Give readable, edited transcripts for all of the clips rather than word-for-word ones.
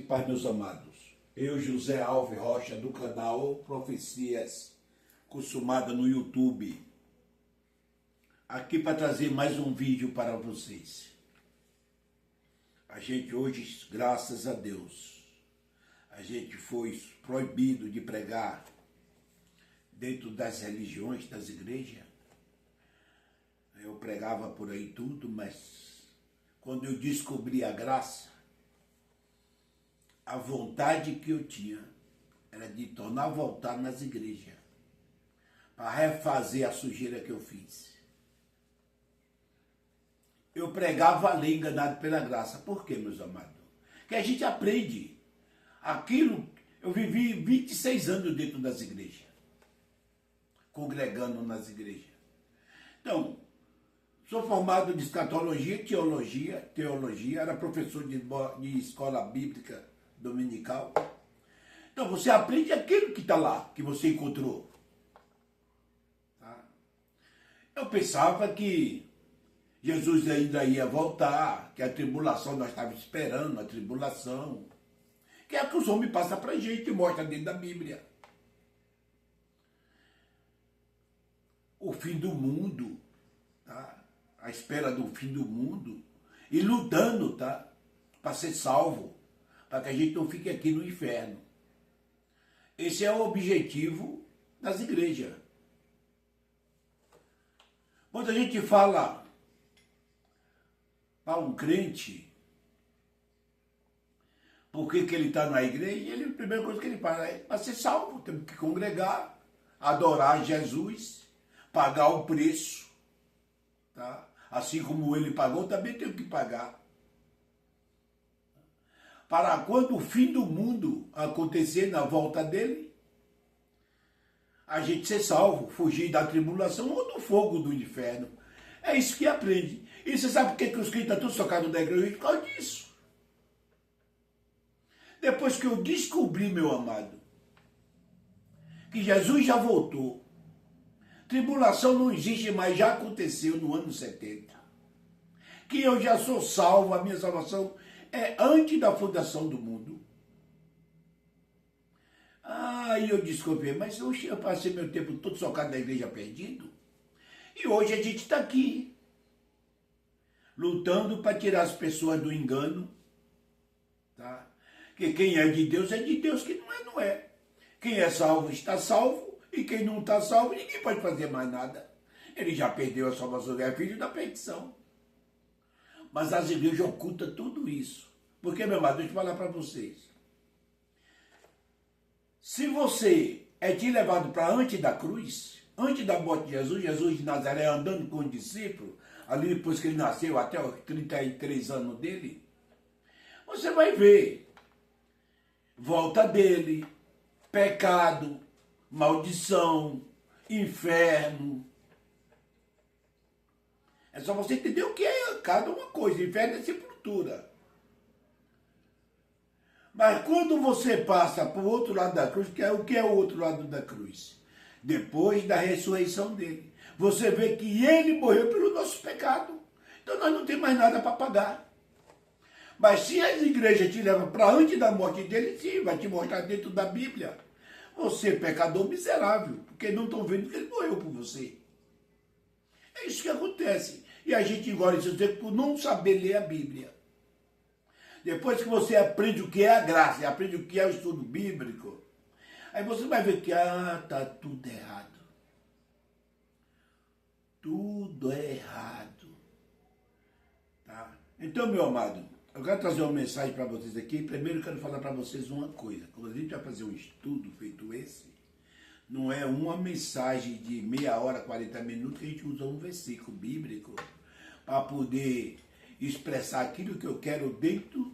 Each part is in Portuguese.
paz, meus amados. Eu, José Alves Rocha, do canal Profecias Consumada no YouTube, aqui para trazer mais um vídeo para vocês. A gente hoje, graças a Deus, a gente foi proibido de pregar dentro das religiões, das igrejas. Eu pregava por aí tudo, mas quando eu descobri a graça, a vontade que eu tinha era de tornar a voltar nas igrejas, para refazer a sujeira que eu fiz. Eu pregava além, enganado pela graça. Por quê, meus amados? Que a gente aprende. Aquilo, eu vivi 26 anos dentro das igrejas, congregando nas igrejas. Então, sou formado de escatologia, teologia, era professor de escola bíblica dominical. Então você aprende aquilo que está lá, que você encontrou. Tá? Eu pensava que Jesus ainda ia voltar, que a tribulação, nós estávamos esperando a tribulação, que é o que os homens passam para a gente e mostra dentro da Bíblia. O fim do mundo, tá? A espera do fim do mundo, e lutando, tá? Para ser salvo, para que a gente não fique aqui no inferno. Esse é o objetivo das igrejas. Quando a gente fala para um crente, por que ele está na igreja, a primeira coisa que ele fala é para ser salvo, temos que congregar, adorar Jesus, pagar o preço, tá? Assim como ele pagou, também temos que pagar. Para quando o fim do mundo acontecer na volta dele, a gente ser salvo, fugir da tribulação ou do fogo do inferno. É isso que aprende. E você sabe por que os crentes estão todos tocados da igreja? Por causa disso. Depois que eu descobri, meu amado, que Jesus já voltou, tribulação não existe mais, já aconteceu no ano 70. Que eu já sou salvo, a minha salvação é antes da fundação do mundo. Aí eu descobri, mas eu passei meu tempo todo socado na igreja perdido. E hoje a gente está aqui, lutando para tirar as pessoas do engano. Tá? Que quem é de Deus, quem não é, não é. Quem é salvo está salvo, e quem não está salvo, ninguém pode fazer mais nada. Ele já perdeu a salvação, é filho da perdição. Mas as igrejas ocultam tudo isso. Porque, meu amado, deixa eu falar para vocês. Se você é te levado para antes da cruz, antes da morte de Jesus, Jesus de Nazaré andando com os discípulos, ali depois que ele nasceu, até os 33 anos dele, você vai ver volta dele, pecado, maldição, inferno. É só você entender o que é cada uma coisa. Inferno é sepultura. Mas quando você passa para o outro lado da cruz, o que é o outro lado da cruz? Depois da ressurreição dele, você vê que ele morreu pelo nosso pecado. Então nós não temos mais nada para pagar. Mas se as igrejas te levam para antes da morte dele, sim, vai te mostrar dentro da Bíblia. Você é pecador miserável, porque não estão vendo que ele morreu por você. É isso que acontece. E a gente engole isso por não saber ler a Bíblia. Depois que você aprende o que é a graça, aprende o que é o estudo bíblico, aí você vai ver que está tudo errado. Tudo é errado. Tá? Então, meu amado, eu quero trazer uma mensagem para vocês aqui. Primeiro eu quero falar para vocês uma coisa. Quando a gente vai fazer um estudo feito esse, não é uma mensagem de meia hora, 40 minutos que a gente usa um versículo bíblico para poder expressar aquilo que eu quero dentro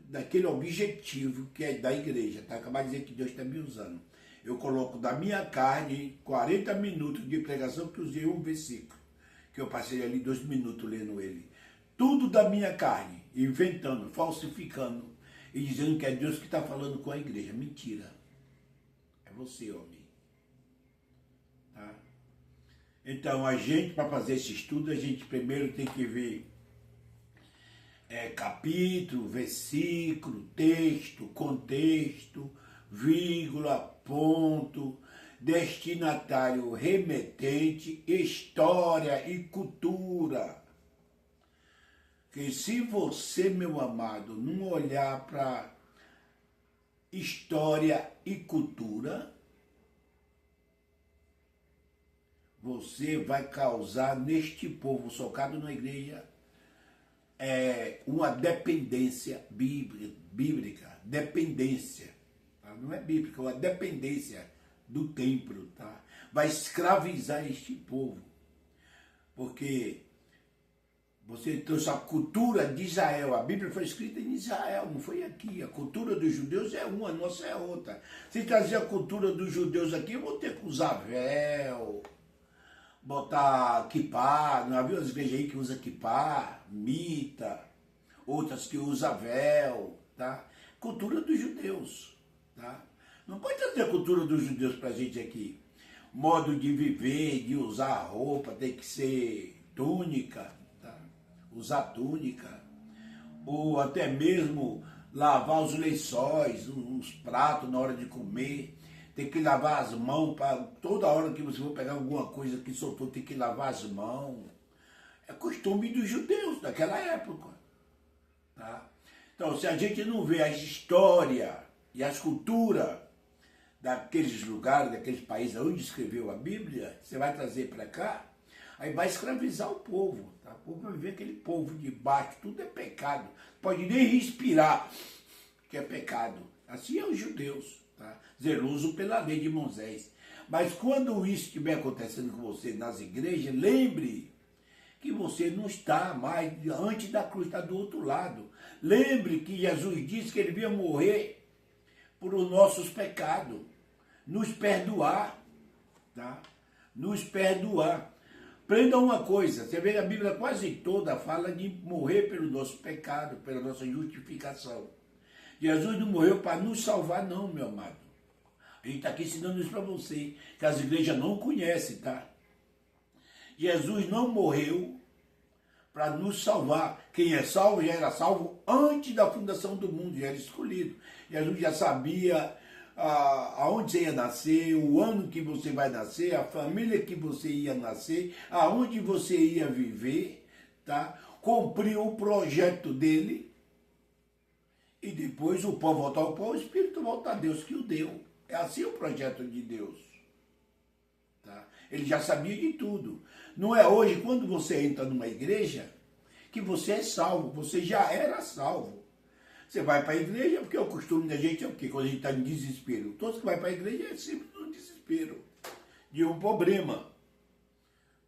daquele objetivo que é da igreja. Tá? Acabar de dizer que Deus está me usando. Eu coloco da minha carne 40 minutos de pregação que usei um versículo, que eu passei ali 2 minutos lendo ele. Tudo da minha carne, inventando, falsificando e dizendo que é Deus que está falando com a igreja. Mentira. É você, homem. Tá? Então, a gente, para fazer esse estudo, a gente primeiro tem que ver capítulo, versículo, texto, contexto, vírgula, ponto, destinatário, remetente, história e cultura. Que se você, meu amado, não olhar para história e cultura, você vai causar neste povo socado na igreja uma dependência bíblica, dependência, tá? Não é bíblica, é uma dependência do templo, tá? Vai escravizar este povo, porque você trouxe a cultura de Israel, a Bíblia foi escrita em Israel, não foi aqui. A cultura dos judeus é uma, a nossa é outra. Se trazer a cultura dos judeus aqui, eu vou ter que usar véu, botar kippá, não havia as igrejas aí que usa kippá, mita, outras que usam véu, tá? Cultura dos judeus, tá? Não pode trazer a cultura dos judeus pra gente aqui. Modo de viver, de usar roupa, tem que ser túnica, tá? Usar túnica, ou até mesmo lavar os lençóis, os pratos na hora de comer. Tem que lavar as mãos, toda hora que você for pegar alguma coisa que soltou, tem que lavar as mãos. É costume dos judeus daquela época. Tá? Então, se a gente não vê a história e as culturas daqueles lugares, daqueles países onde escreveu a Bíblia, você vai trazer para cá, aí vai escravizar o povo. Tá? O povo vai ver aquele povo de baixo, tudo é pecado. Pode nem respirar, que é pecado. Assim é os judeus. Tá? Zeloso pela lei de Moisés. Mas quando isso estiver acontecendo com você nas igrejas, lembre que você não está mais antes da cruz, está do outro lado. Lembre que Jesus disse que ele vinha morrer por os nossos pecados, nos perdoar, tá? Nos perdoar. Aprenda uma coisa, você vê a Bíblia quase toda fala de morrer pelo nosso pecado, pela nossa justificação. Jesus não morreu para nos salvar não, meu amado. A gente está aqui ensinando isso para você, que as igrejas não conhecem, tá? Jesus não morreu para nos salvar. Quem é salvo já era salvo antes da fundação do mundo, já era escolhido. Jesus já sabia aonde você ia nascer, o ano que você vai nascer, a família que você ia nascer, aonde você ia viver, tá? Cumpriu o projeto dele. E depois o pó volta ao pó, o Espírito volta a Deus que o deu. É assim o projeto de Deus. Tá? Ele já sabia de tudo. Não é hoje, quando você entra numa igreja, que você é salvo. Você já era salvo. Você vai para a igreja, porque o costume da gente é o quê? Quando a gente está em desespero. Todos que vai para a igreja é sempre no desespero. De um problema.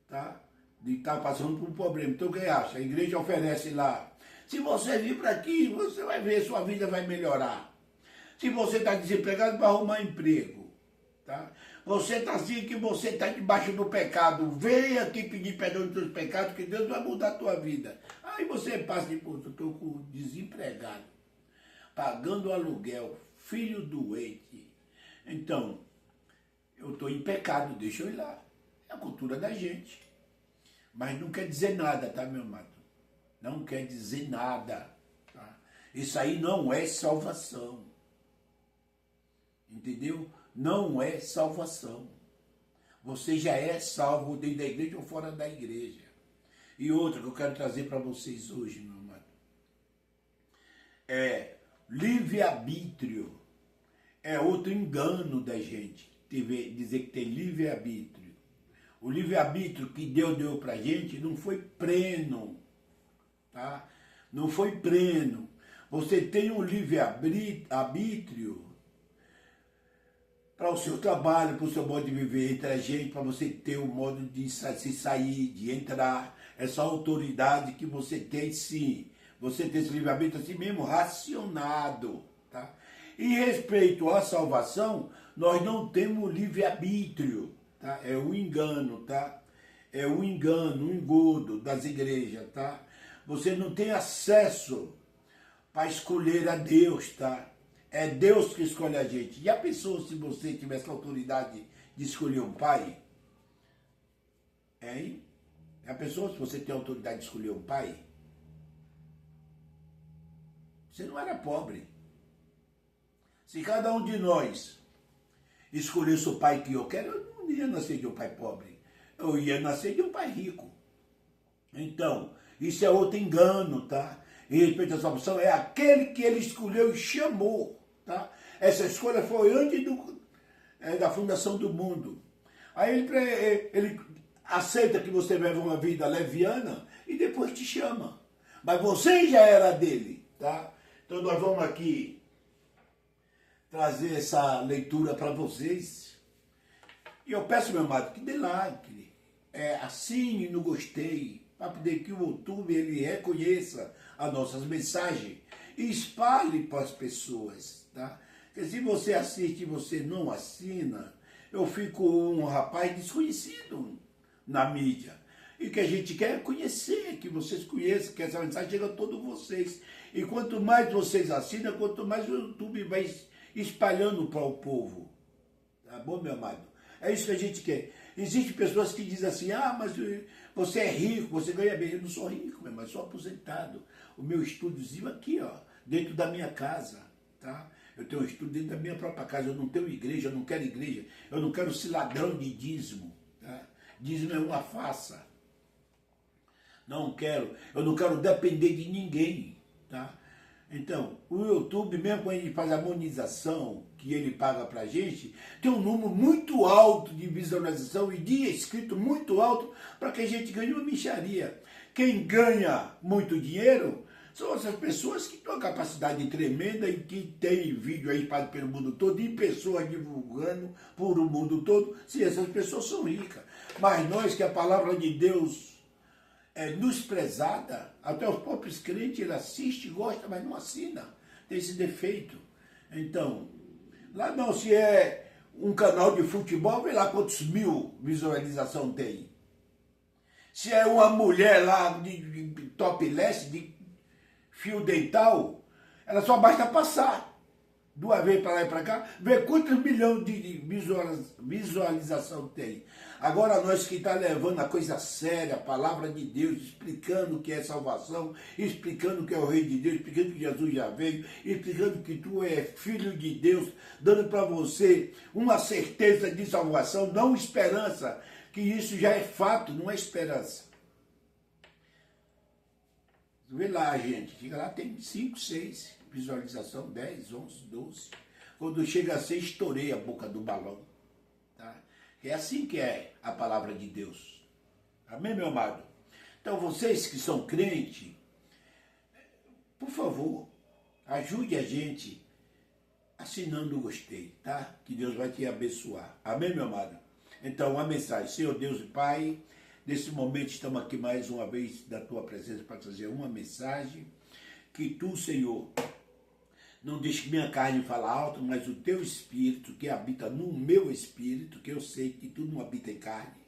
Tá? De estar passando por um problema. Então o que acha? A igreja oferece lá. Se você vir para aqui, você vai ver, sua vida vai melhorar. Se você está desempregado, vai arrumar emprego. Tá? Você está assim que você está debaixo do pecado. Venha aqui pedir perdão dos seus pecados, que Deus vai mudar a tua vida. Aí você passa de ponto, eu estou desempregado, pagando aluguel, filho doente. Então, eu estou em pecado, deixa eu ir lá. É a cultura da gente. Mas não quer dizer nada, tá, meu amado? Não quer dizer nada. Tá? Isso aí não é salvação. Entendeu? Não é salvação. Você já é salvo dentro da igreja ou fora da igreja. E outra que eu quero trazer para vocês hoje, meu amado, é livre-arbítrio. É outro engano da gente, dizer que tem livre-arbítrio. O livre-arbítrio que Deus deu para a gente não foi pleno. Tá? Não foi pleno. Você tem um livre-arbítrio para o seu trabalho, para o seu modo de viver entre a gente, para você ter o modo de se sair, de entrar. Essa autoridade que você tem, sim. Você tem esse livre-arbítrio assim mesmo, racionado. Tá? Em respeito à salvação, nós não temos livre-arbítrio. Tá? É um engano, tá? É um engano, um engodo das igrejas, tá? Você não tem acesso para escolher a Deus, tá? É Deus que escolhe a gente. Já pensou se você tivesse a autoridade de escolher um pai? Hein? Já pensou se você tem a autoridade de escolher um pai? Você não era pobre. Se cada um de nós escolhesse o pai que eu quero, eu não ia nascer de um pai pobre. Eu ia nascer de um pai rico. Então, isso é outro engano, tá? Em respeito à salvação, é aquele que ele escolheu e chamou, tá? Essa escolha foi antes da fundação do mundo. Aí ele aceita que você leva uma vida leviana e depois te chama. Mas você já era dele, tá? Então nós vamos aqui trazer essa leitura para vocês. E eu peço, meu amado, que dê like, assine no gostei, para poder que o YouTube ele reconheça as nossas mensagens e espalhe para as pessoas, tá? Porque se você assiste e você não assina, eu fico um rapaz desconhecido na mídia. E que a gente quer conhecer, que vocês conheçam, que essa mensagem chega a todos vocês. E quanto mais vocês assinam, quanto mais o YouTube vai espalhando para o povo. Tá bom, meu amado? É isso que a gente quer. Existem pessoas que dizem assim, mas você é rico, você ganha bem. Eu não sou rico, meu, mas sou aposentado. O meu estúdiozinho aqui, ó, dentro da minha casa, tá? Eu tenho um estúdio dentro da minha própria casa. Eu não tenho igreja, eu não quero igreja. Eu não quero ser ladrão de dízimo, tá? Dízimo é uma farsa. Não quero. Eu não quero depender de ninguém, tá? Então, o YouTube, mesmo quando ele faz a monetização que ele paga pra gente, tem um número muito alto de visualização e de inscrito muito alto para que a gente ganhe uma mixaria. Quem ganha muito dinheiro são essas pessoas que têm uma capacidade tremenda e que tem vídeo aí espalhado pelo mundo todo e pessoas divulgando por o mundo todo. Sim, essas pessoas são ricas. Mas nós que a palavra de Deus é desprezada, até os próprios crentes, ele assiste, gosta, mas não assina. Tem esse defeito. Então, lá não, se é um canal de futebol, vê lá quantos mil visualização tem. Se é uma mulher lá de topless, de fio dental, ela só basta passar duas vezes para lá e para cá, ver quantos milhões de visualização tem. Agora nós que está levando a coisa séria, a palavra de Deus, explicando o que é salvação, explicando o que é o Rei de Deus, explicando que Jesus já veio, explicando que tu é filho de Deus, dando para você uma certeza de salvação, não esperança, que isso já é fato, não é esperança. Vê lá, gente, chega lá, tem 5, 6 visualização, 10, 11, 12. Quando chega a 6, estourei a boca do balão. Tá? É assim que é a palavra de Deus. Amém, meu amado? Então, vocês que são crentes, por favor, ajude a gente assinando o gostei, tá? Que Deus vai te abençoar. Amém, meu amado? Então, uma mensagem. Senhor Deus e Pai, nesse momento estamos aqui mais uma vez da tua presença para trazer uma mensagem que tu, Senhor, não deixe que minha carne fale alto, mas o teu espírito que habita no meu espírito, que eu sei que tu não habita em carne,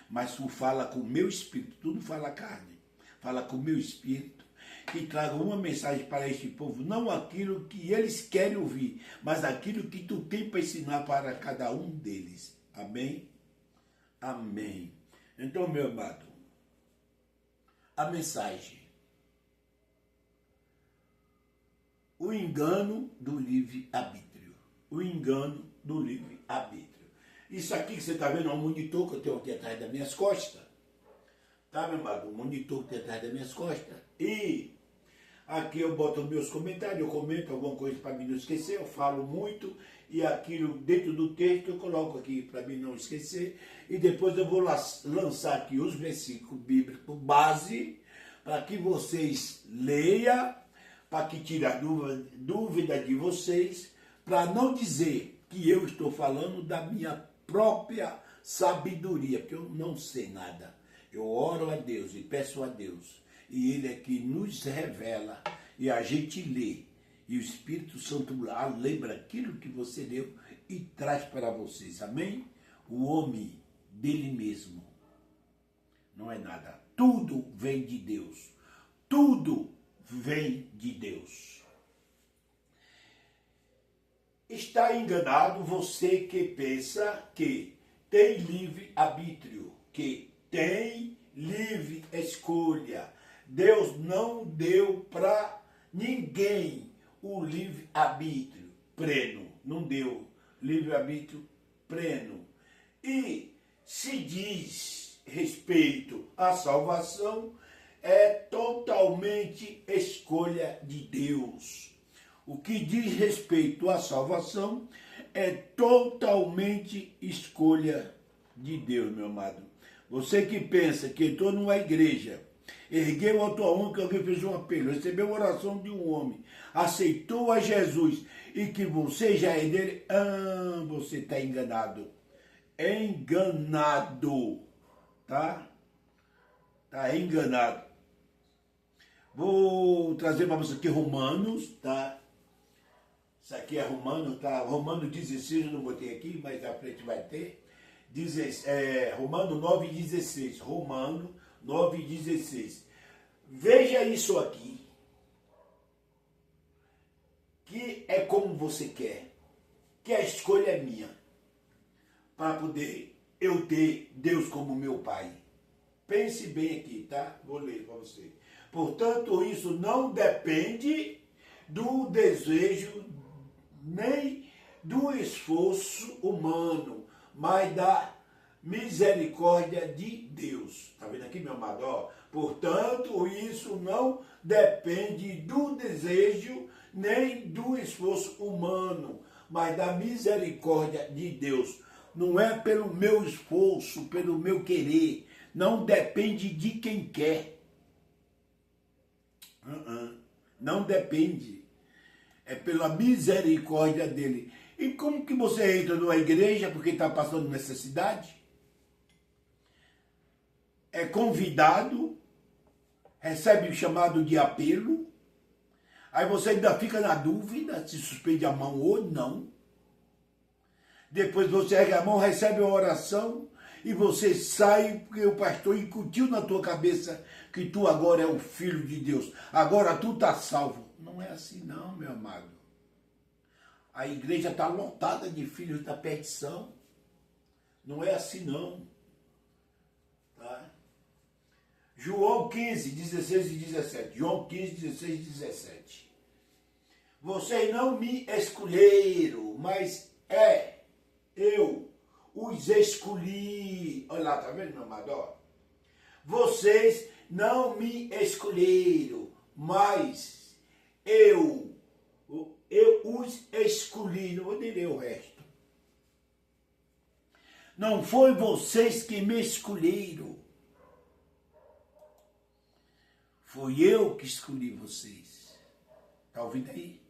mas tu fala com o meu espírito, tu não fala carne, fala com o meu espírito, que traga uma mensagem para este povo, não aquilo que eles querem ouvir, mas aquilo que tu tem para ensinar para cada um deles. Amém? Amém. Então, meu amado, a mensagem: o engano do livre-arbítrio. O engano do livre-arbítrio. Isso aqui que você está vendo é um monitor que eu tenho aqui atrás das minhas costas. Tá, meu amado? Um monitor que tem atrás das minhas costas. E aqui eu boto os meus comentários, eu comento alguma coisa para mim não esquecer, eu falo muito. E aquilo dentro do texto eu coloco aqui para mim não esquecer. E depois eu vou lançar aqui os versículos bíblicos base para que vocês leiam, para que tire a dúvida de vocês, para não dizer que eu estou falando da minha própria sabedoria, porque eu não sei nada. Eu oro a Deus e peço a Deus, e Ele é que nos revela, e a gente lê, e o Espírito Santo lembra aquilo que você leu e traz para vocês. Amém? O homem dele mesmo não é nada. Tudo vem de Deus. Tudo vem de Deus. Está enganado você que pensa que tem livre-arbítrio, que tem livre escolha. Deus não deu para ninguém o livre-arbítrio pleno. Não deu livre-arbítrio pleno. E se diz respeito à salvação, é totalmente escolha de Deus. O que diz respeito à salvação é totalmente escolha de Deus, meu amado. Você que pensa que entrou numa igreja, ergueu a tua mão que alguém fez um apelo, recebeu a oração de um homem, aceitou a Jesus e que você já é dele, você está enganado. Enganado, tá? Tá enganado. Vou trazer para você aqui Romanos, tá? Isso aqui é Romanos, tá? Romano 16, eu não botei aqui, mas à frente vai ter. Romano 9,16. Romano 9,16. Veja isso aqui, que é como você quer, que a escolha é minha, para poder eu ter Deus como meu Pai. Pense bem aqui, tá? Vou ler para você. Portanto, isso não depende do desejo nem do esforço humano, mas da misericórdia de Deus. Está vendo aqui, meu amado? Ó, portanto, isso não depende do desejo nem do esforço humano, mas da misericórdia de Deus. Não é pelo meu esforço, pelo meu querer. Não depende de quem quer. Não depende. É pela misericórdia dele. E como que você entra numa igreja porque está passando necessidade? É convidado, recebe o chamado de apelo, aí você ainda fica na dúvida se suspende a mão ou não. Depois você ergue a mão, recebe uma oração e você sai porque o pastor incutiu na tua cabeça que tu agora é o filho de Deus. Agora tu está salvo. Não é assim não, meu amado. A igreja está lotada de filhos da perdição. Não é assim não. Tá? João 15, 16 e 17. João 15, 16 e 17. Vocês não me escolheram, mas eu os escolhi. Olha lá, tá vendo, meu amado? Ó. Vocês não me escolheram, mas eu os escolhi. Não vou ler o resto. Não foi vocês que me escolheram. Foi eu que escolhi vocês. Está ouvindo aí?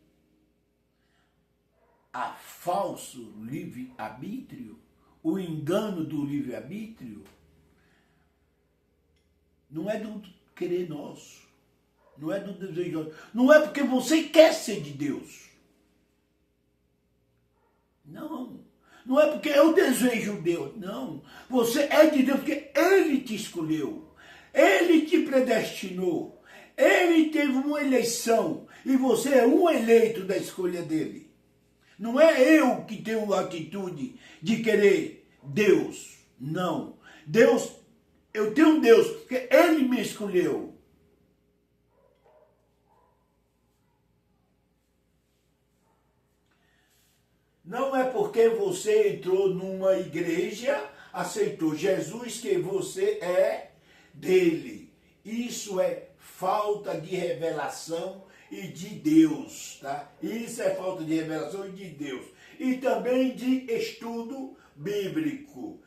A falso livre-arbítrio, o engano do livre-arbítrio, não é do querer nosso, não é do desejo nosso, não é porque você quer ser de Deus. Não, não é porque eu desejo Deus, não. Você é de Deus porque Ele te escolheu, Ele te predestinou, Ele teve uma eleição e você é um eleito da escolha dele. Não é eu que tenho a atitude de querer Deus, não. Deus, eu tenho Deus porque Ele me escolheu. Não é porque você entrou numa igreja, aceitou Jesus, que você é dele. Isso é falta de revelação e de Deus, tá? Isso é falta de revelação e de Deus. E também de estudo bíblico.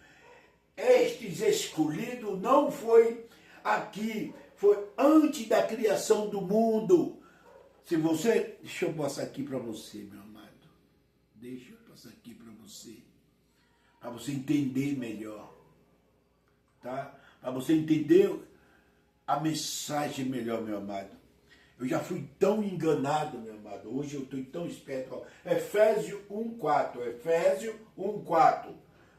Estes escolhidos não foi aqui, foi antes da criação do mundo. Se você, deixa eu passar aqui para você, meu amado. Deixa eu passar aqui para você entender melhor, tá? Para você entender a mensagem melhor, meu amado. Eu já fui tão enganado, meu amado. Hoje eu estou tão esperto. Ó. Efésios 1:4. Efésios 1:4.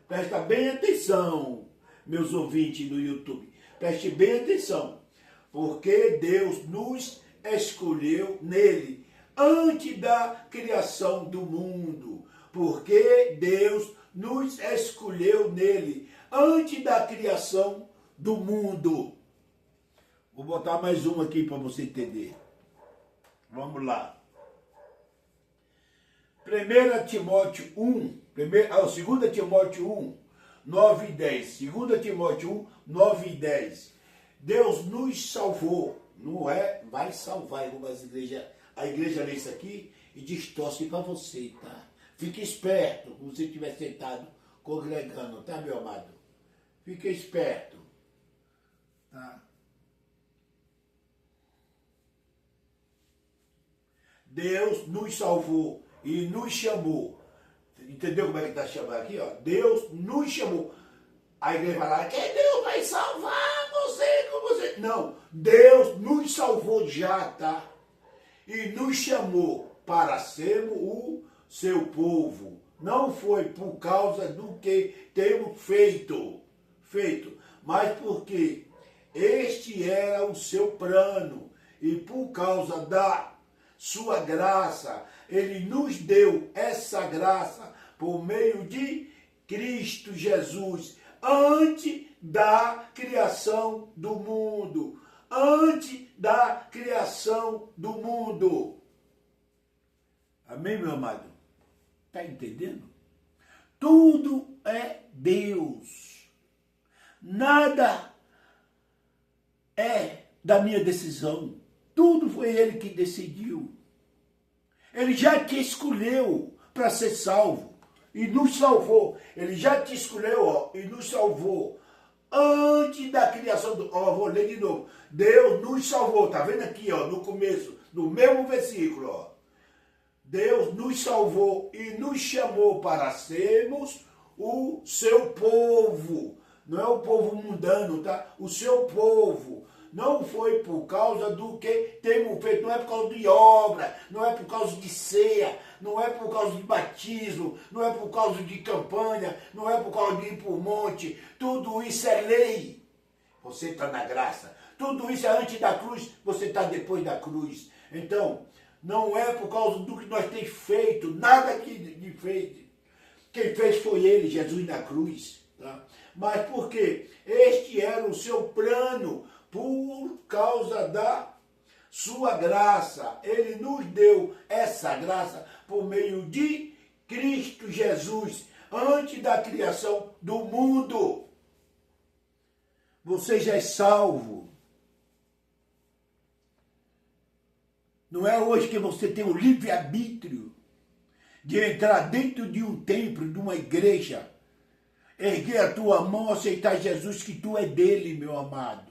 Presta bem atenção, meus ouvintes do YouTube. Preste bem atenção. Porque Deus nos escolheu nele antes da criação do mundo. Porque Deus nos escolheu nele antes da criação do mundo. Vou botar mais um aqui para você entender. Vamos lá. 1 Timóteo 1, 2 Timóteo 1, 9 e 10. 2 Timóteo 1, 9 e 10. Deus nos salvou, não é? Vai salvar algumas igrejas. A igreja lê isso aqui e distorce para você, tá? Fique esperto quando você estiver sentado congregando, tá, meu amado? Fique esperto, tá? Deus nos salvou e nos chamou. Entendeu como é que está chamando aqui? Ó? Deus nos chamou. A igreja vai lá, que Deus vai salvar você com você. Não, Deus nos salvou já, tá? E nos chamou para sermos o seu povo. Não foi por causa do que temos feito, mas porque este era o seu plano. E por causa da sua graça, ele nos deu essa graça por meio de Cristo Jesus, antes da criação do mundo. Antes da criação do mundo. Amém, meu amado? Está entendendo? Tudo é Deus. Nada é da minha decisão. Tudo foi Ele que decidiu. Ele já te escolheu para ser salvo e nos salvou. Ele já te escolheu, ó, e nos salvou antes da criação do... Ó, vou ler de novo. Deus nos salvou. Tá vendo aqui, ó, no começo, no mesmo versículo, ó. Deus nos salvou e nos chamou para sermos o seu povo. Não é o povo mundano, tá? O seu povo. Não foi por causa do que temos feito, não é por causa de obra, não é por causa de ceia, não é por causa de batismo, não é por causa de campanha, não é por causa de ir para o monte. Tudo isso é lei. Você está na graça. Tudo isso é antes da cruz, você está depois da cruz. Então, não é por causa do que nós temos feito, nada de feito. Quem fez foi Ele, Jesus na cruz. Tá? Mas porque este era o seu plano, por causa da sua graça. Ele nos deu essa graça por meio de Cristo Jesus, antes da criação do mundo. Você já é salvo. Não é hoje que você tem o livre-arbítrio de entrar dentro de um templo, de uma igreja, erguer a tua mão, aceitar Jesus, que tu é dele, meu amado.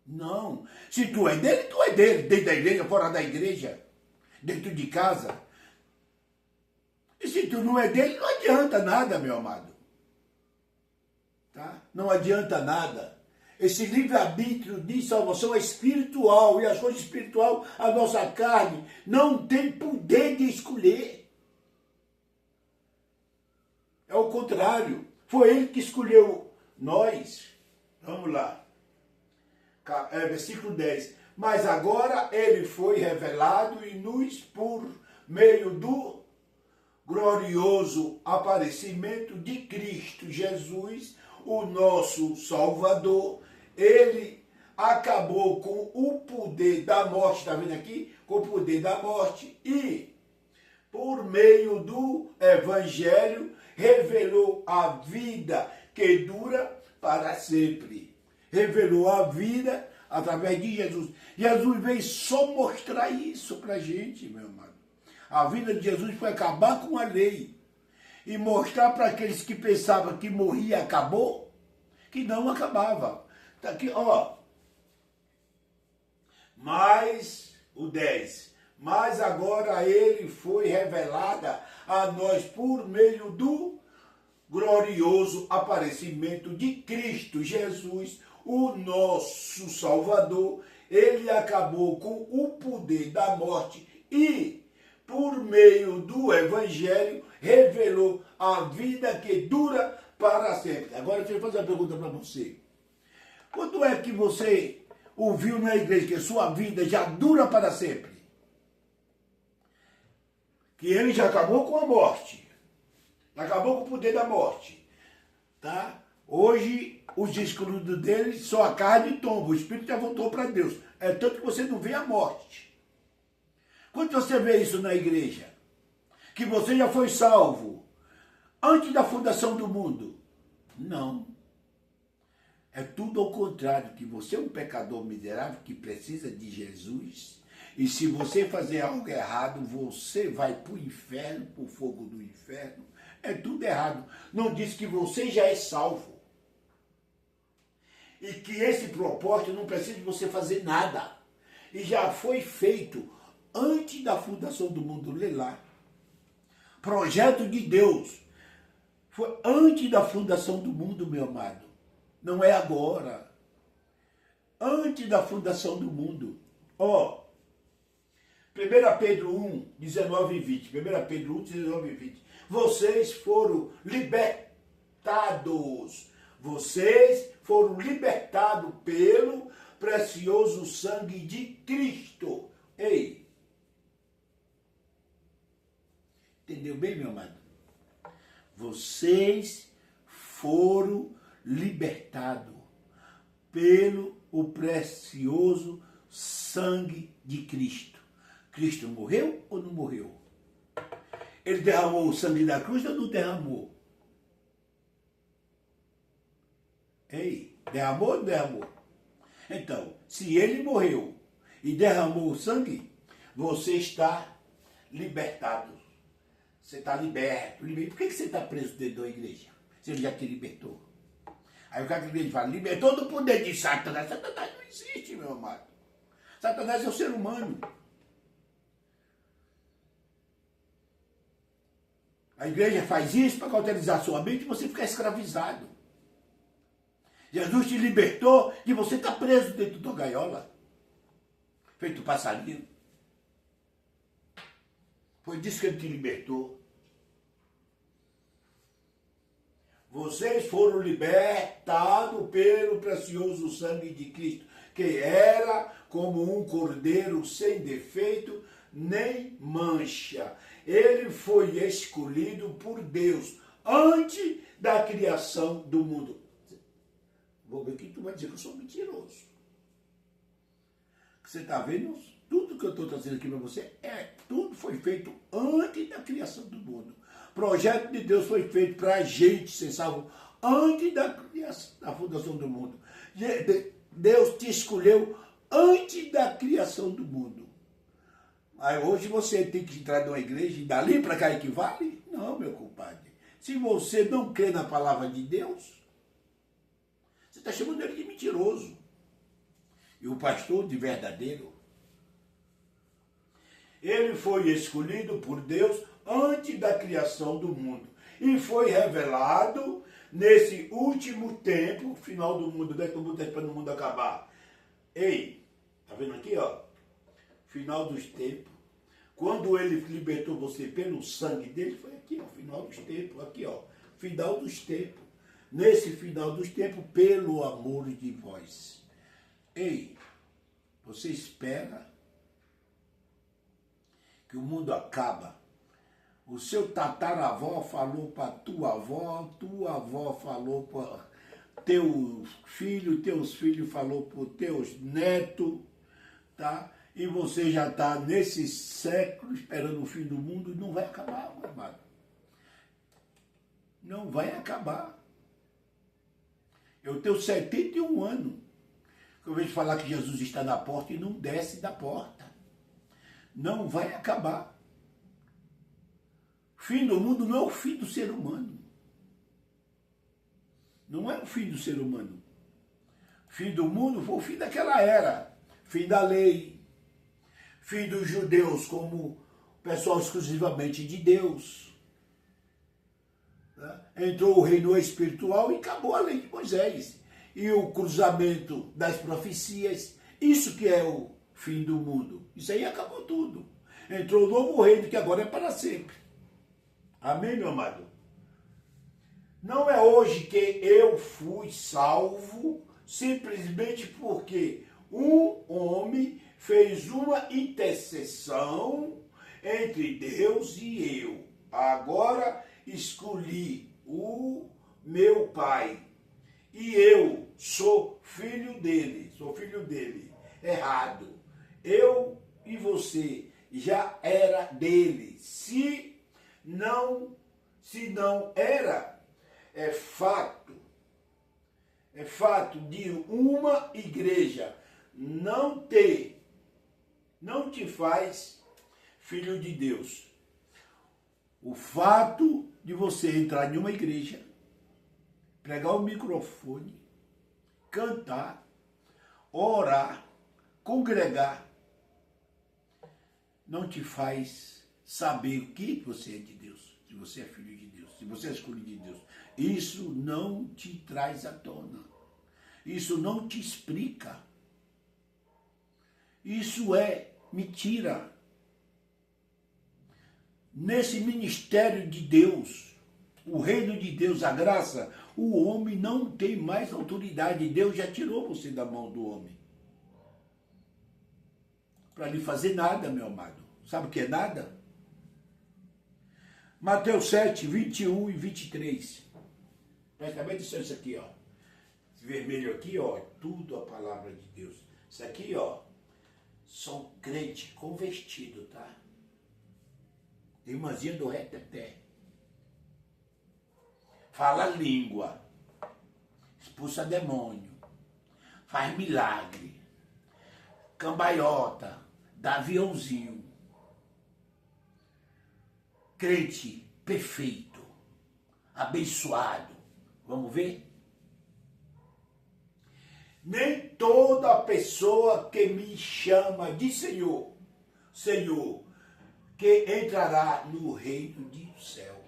Não. Se tu é dele, tu é dele. Dentro da igreja, fora da igreja, dentro de casa. E se tu não é dele, não adianta nada, meu amado. Tá? Não adianta nada. Esse livre-arbítrio de salvação é espiritual. E as coisas espirituais, a nossa carne não tem poder de escolher. É o contrário. Foi Ele que escolheu nós. Vamos lá. Versículo 10. Mas agora Ele foi revelado e nos, por meio do glorioso aparecimento de Cristo Jesus, o nosso Salvador, Ele acabou com o poder da morte, está vendo aqui? Com o poder da morte e, por meio do Evangelho, revelou a vida que dura para sempre. Revelou a vida através de Jesus. Jesus veio só mostrar isso para a gente, meu amado. A vida de Jesus foi acabar com a lei e mostrar para aqueles que pensavam que morria acabou, que não acabava. Está aqui, ó. Mas, o 10. Mas agora Ele foi revelada a nós por meio do glorioso aparecimento de Cristo Jesus, o nosso Salvador. Ele acabou com o poder da morte e, por meio do Evangelho, revelou a vida que dura para sempre. Agora deixa eu fazer uma pergunta para você. Quando é que você ouviu na igreja que a sua vida já dura para sempre? Que Ele já acabou com a morte. Acabou com o poder da morte. Tá? Hoje, os excluídos dele, só a carne tomba. O espírito já voltou para Deus. É tanto que você não vê a morte. Quando você vê isso na igreja? Que você já foi salvo antes da fundação do mundo? Não. É tudo ao contrário, que você é um pecador miserável que precisa de Jesus. E se você fazer algo errado, você vai para o inferno, para o fogo do inferno. É tudo errado. Não diz que você já é salvo. E que esse propósito não precisa de você fazer nada. E já foi feito antes da fundação do mundo. Lê lá. Projeto de Deus. Foi antes da fundação do mundo, meu amado. Não é agora. Antes da fundação do mundo. Ó, 1 Pedro 1, 19 e 20. 1 Pedro 1, 19 e 20. Vocês foram libertados. Vocês foram libertados pelo precioso sangue de Cristo. Ei. Entendeu bem, meu amado? Vocês foram libertados pelo o precioso sangue de Cristo. Cristo morreu ou não morreu? Ele derramou o sangue da cruz ou não derramou? Ei, derramou ou não derramou? Então, se ele morreu e derramou o sangue, você está libertado. Você está liberto. Por que você está preso dentro da igreja? Se ele já te libertou. Aí o cara que fala, libertou do poder de Satanás. Satanás não existe, meu amado. Satanás é o ser humano. A igreja faz isso para cauterizar sua mente e você ficar escravizado. Jesus te libertou e você está preso dentro da gaiola. Feito passarinho. Foi disso que ele te libertou. Vocês foram libertados pelo precioso sangue de Cristo, que era como um cordeiro sem defeito nem mancha. Ele foi escolhido por Deus antes da criação do mundo. Vou ver que tu vai dizer que eu sou mentiroso. Você está vendo? Tudo que eu estou trazendo aqui para você, tudo foi feito antes da criação do mundo. O projeto de Deus foi feito para a gente ser salvo antes da fundação do mundo. Deus te escolheu antes da criação do mundo. Aí hoje você tem que entrar numa igreja e dali para cá equivale? Não, meu compadre. Se você não crê na palavra de Deus, você está chamando ele de mentiroso. E o pastor de verdadeiro. Ele foi escolhido por Deus antes da criação do mundo. E foi revelado nesse último tempo, final do mundo, daqui a um tempo para o mundo acabar. Ei, tá vendo aqui, ó? Final dos tempos. Quando ele libertou você pelo sangue dele, foi aqui, ó, final dos tempos, aqui, ó, final dos tempos. Nesse final dos tempos, pelo amor de vós. Ei, você espera que o mundo acaba? O seu tataravó falou para tua avó falou para teu filho, teus filhos falou para teus netos, tá? E você já está nesse século esperando o fim do mundo e não vai acabar, meu amado. Não vai acabar. Eu tenho 71 anos. Eu vejo falar que Jesus está na porta e não desce da porta. Não vai acabar. O fim do mundo não é o fim do ser humano. Não é o fim do ser humano. O fim do mundo foi o fim daquela era. Fim da lei. Fim dos judeus como pessoal exclusivamente de Deus. Entrou o reino espiritual e acabou a lei de Moisés. E o cruzamento das profecias, isso que é o fim do mundo. Isso aí acabou tudo. Entrou o novo reino que agora é para sempre. Amém, meu amado? Não é hoje que eu fui salvo simplesmente porque um homem fez uma intercessão entre Deus e eu. Agora escolhi o meu pai. E eu sou filho dele. Sou filho dele. Errado. Eu e você já era dele. Se Não, se não era, é fato de uma igreja não te faz filho de Deus. O fato de você entrar em uma igreja, pregar o microfone, cantar, orar, congregar, não te faz saber o que você é de Deus, se você é filho de Deus, se você é escolhido de Deus. Isso não te traz à tona. Isso não te explica. Isso é mentira. Nesse ministério de Deus, o reino de Deus, a graça, o homem não tem mais autoridade. Deus já tirou você da mão do homem. Para lhe fazer nada, meu amado. Sabe o que é nada? Mateus 7, 21 e 23. Presta bem atenção isso aqui, ó. Esse vermelho aqui, ó, é tudo a palavra de Deus. Isso aqui, ó, são crentes convertidos, tá? Irmãzinha do reteté. Fala língua. Expulsa demônio. Faz milagre. Cambaiota. Dá aviãozinho. Crente perfeito. Abençoado. Vamos ver? Nem toda pessoa que me chama de Senhor, Senhor, que entrará no reino do céu,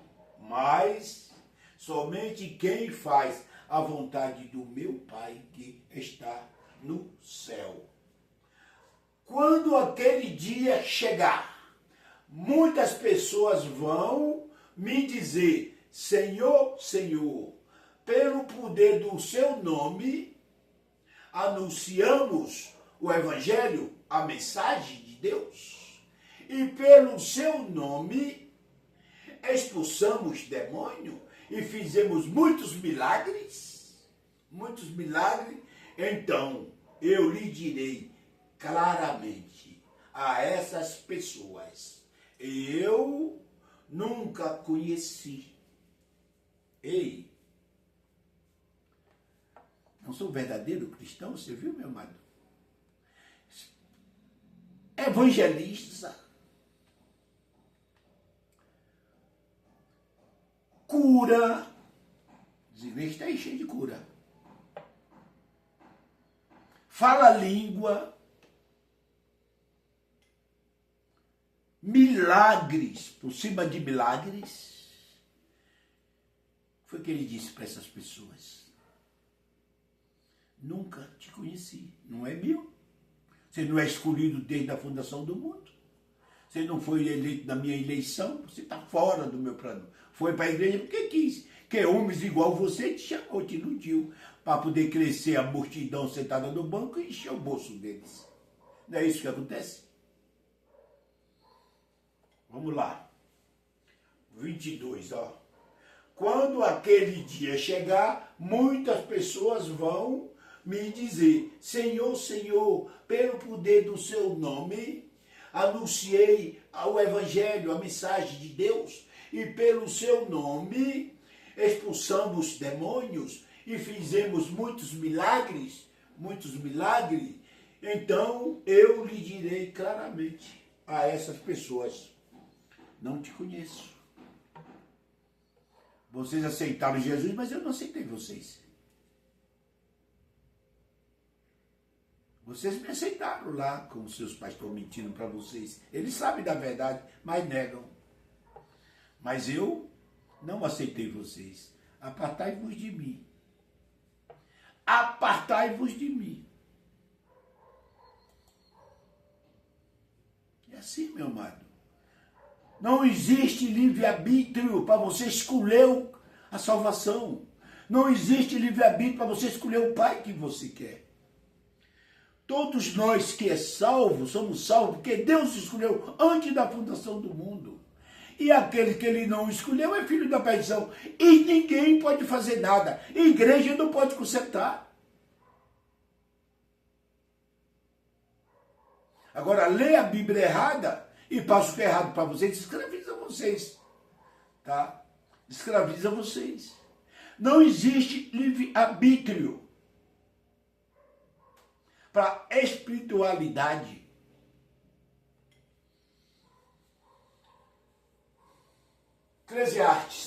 mas somente quem faz a vontade do meu Pai que está no céu. Quando aquele dia chegar, muitas pessoas vão me dizer, Senhor, Senhor, pelo poder do seu nome, anunciamos o Evangelho, a mensagem de Deus. E pelo seu nome, expulsamos demônio e fizemos muitos milagres. Muitos milagres. Então, eu lhe direi claramente a essas pessoas, eu nunca conheci. Ei, não sou verdadeiro cristão, você viu, meu amado? Evangelista, cura, as igrejas estão aí cheias de cura. Fala língua, milagres, por cima de milagres. Foi o que ele disse para essas pessoas. Nunca te conheci, não é meu. Você não é escolhido desde a fundação do mundo. Você não foi eleito na minha eleição, você está fora do meu plano. Foi para a igreja porque quis. Que homens igual você te chamou, te iludiu, para poder crescer a multidão sentada no banco e encher o bolso deles. Não é isso que acontece? Vamos lá. 22, ó. Quando aquele dia chegar, muitas pessoas vão me dizer, Senhor, Senhor, pelo poder do seu nome, anunciei o Evangelho, a mensagem de Deus, e pelo seu nome expulsamos demônios e fizemos muitos milagres. Então eu lhe direi claramente a essas pessoas, não te conheço. Vocês aceitaram Jesus, mas eu não aceitei vocês. Vocês me aceitaram lá, como seus pais estão mentindo para vocês. Eles sabem da verdade, mas negam. Mas eu não aceitei vocês. Apartai-vos de mim. Apartai-vos de mim. É assim, meu amado. Não existe livre-arbítrio para você escolher a salvação. Não existe livre-arbítrio para você escolher o Pai que você quer. Todos nós que é salvo, somos salvos porque Deus escolheu antes da fundação do mundo. E aquele que ele não escolheu é filho da perdição. E ninguém pode fazer nada. A igreja não pode consertar. Agora, lê a Bíblia errada e passa o que é errado para vocês, escraviza vocês. tá? Escraviza vocês. Não existe livre-arbítrio para a espiritualidade. Eclesiastes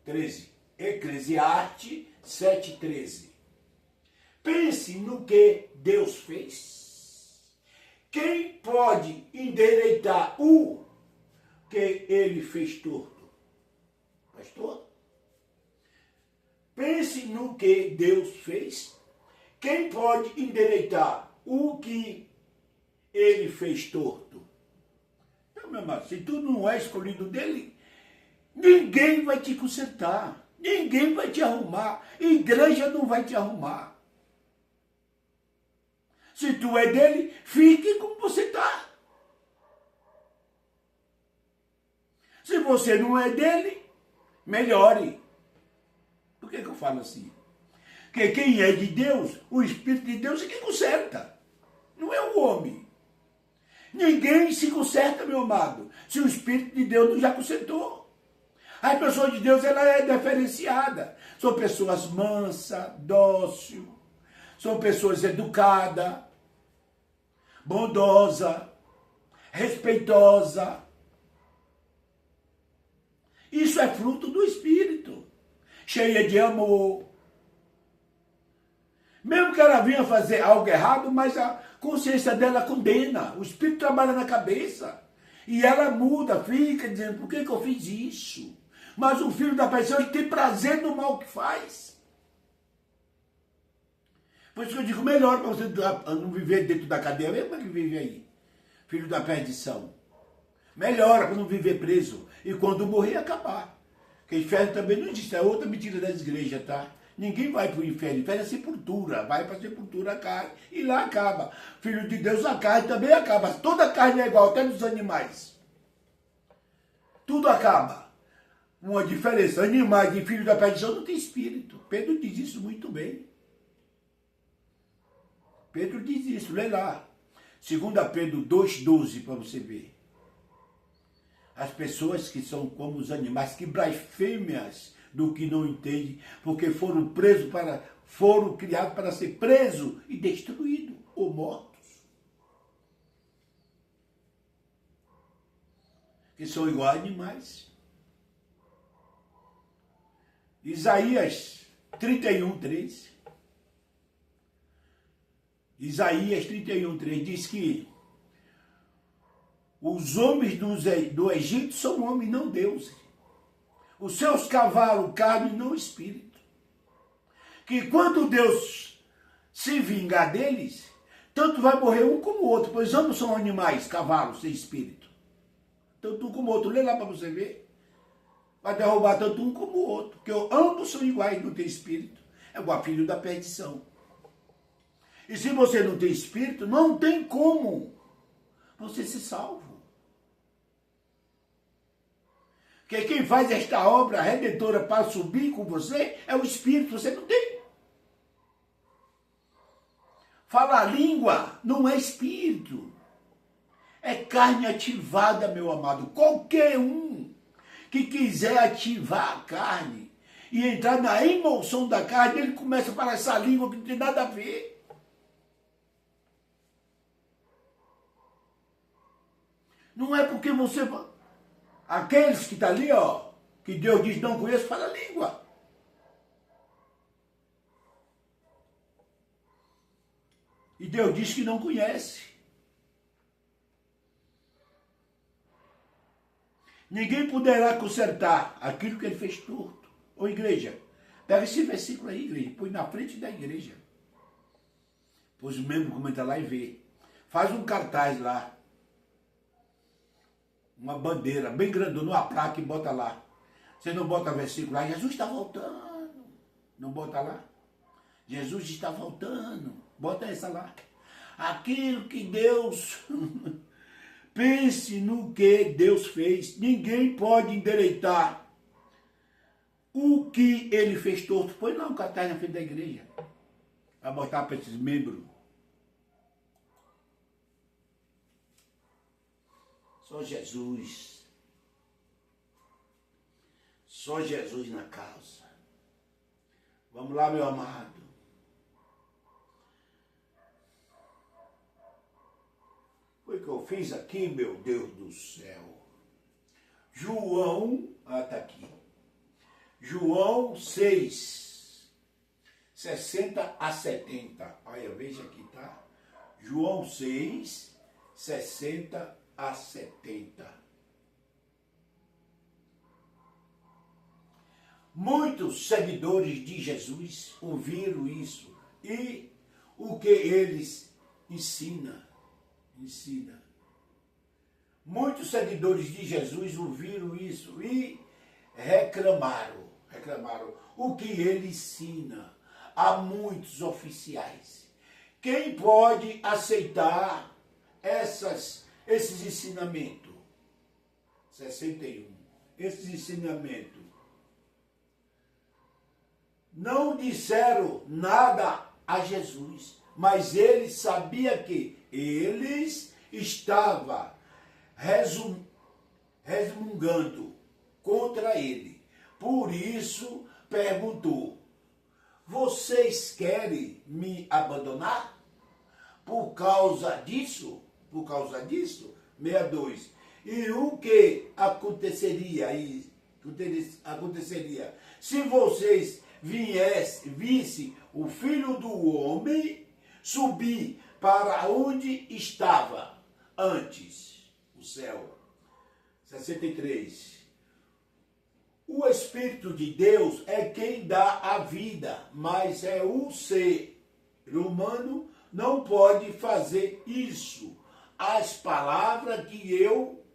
7:13. Eclesiastes 7:13. Pense no que Deus fez. Quem pode endireitar o que ele fez torto? Pastor? Pense no que Deus fez. Quem pode endireitar o que ele fez torto? Então, meu amado, se tu não é escolhido dele, ninguém vai te consertar. Ninguém vai te arrumar. Igreja não vai te arrumar. Se tu é dele, fique como você está. Se você não é dele, melhore. Por que eu falo assim? Porque quem é de Deus, o Espírito de Deus é quem conserta. Não é o homem. Ninguém se conserta, meu amado, se o Espírito de Deus não já consertou. A pessoa de Deus, ela é diferenciada. São pessoas mansas, dóceis, são pessoas educadas, bondosas, respeitosas. Isso é fruto do Espírito, cheia de amor. Mesmo que ela venha fazer algo errado, mas a consciência dela condena. O Espírito trabalha na cabeça. E ela muda, fica dizendo, por que eu fiz isso? Mas o filho da pessoa tem prazer no mal que faz. Por isso que eu digo, melhor para você não viver dentro da cadeia, mesmo que vive aí. Filho da perdição. Melhora para não viver preso. E quando morrer, acabar. Porque inferno também não existe. É outra mentira das igrejas, tá? Ninguém vai para o inferno. Inferno é sepultura. Vai para a sepultura, cai. E lá acaba. Filho de Deus, a carne também acaba. Toda a carne é igual, até nos animais. Tudo acaba. Uma diferença. Animais e filho da perdição não tem espírito. Pedro diz isso muito bem. Pedro diz isso. Lê lá. 2 Pedro 2,12 para você ver. As pessoas que são como os animais, que blasfêmias do que não entendem, porque foram criados para ser presos e destruídos ou mortos. Que são igual a animais. Isaías 31:3. Isaías 31:3 diz que os homens do Egito são homens, não deuses. Os seus cavalos, carne, não espírito. Que quando Deus se vingar deles, tanto vai morrer um como o outro, pois ambos são animais, cavalos, sem espírito. Tanto um como o outro. Lê lá para você ver. Vai derrubar tanto um como o outro. Porque ambos são iguais, não tem espírito. É igual filho da perdição. E se você não tem espírito, não tem como você ser salvo. Porque quem faz esta obra redentora para subir com você é o Espírito, você não tem. Falar língua não é espírito. É carne ativada, meu amado. Qualquer um que quiser ativar a carne e entrar na emoção da carne, ele começa a falar essa língua que não tem nada a ver. Não é porque você... Aqueles que estão ali, ó, que Deus diz não conheço, fala língua. E Deus diz que não conhece. Ninguém poderá consertar aquilo que ele fez torto. Ô igreja, pega esse versículo aí, igreja, põe na frente da igreja. Pois o membro comenta lá e vê. Faz um cartaz lá. Uma bandeira bem grandona, uma placa e bota lá. Você não bota versículo lá, Jesus está voltando. Não bota lá? Jesus está voltando. Bota essa lá. Aquilo que Deus... Pense no que Deus fez. Ninguém pode endireitar o que ele fez torto. Põe lá um cartaz na frente da igreja. Vai botar para esses membros. Só Jesus. Só Jesus na causa. Vamos lá, meu amado. Foi o que eu fiz aqui, meu Deus do céu. João, tá aqui. João 6, 60 a 70. Olha, veja aqui, tá? João 6, 60 a 70. Muitos seguidores de Jesus ouviram isso e o que eles ensinam. Muitos seguidores de Jesus ouviram isso e reclamaram o que ele ensina a muitos oficiais. Quem pode aceitar esses ensinamentos? 61. Esses ensinamentos. Não disseram nada a Jesus, mas ele sabia que eles estavam resmungando contra ele. Por isso perguntou: vocês querem me abandonar? Por causa disso? 62. E o que aconteceria se vocês vissem o Filho do Homem subir para onde estava antes, o céu? 63. O Espírito de Deus é quem dá a vida, mas é o ser humano não pode fazer isso. As palavras que eu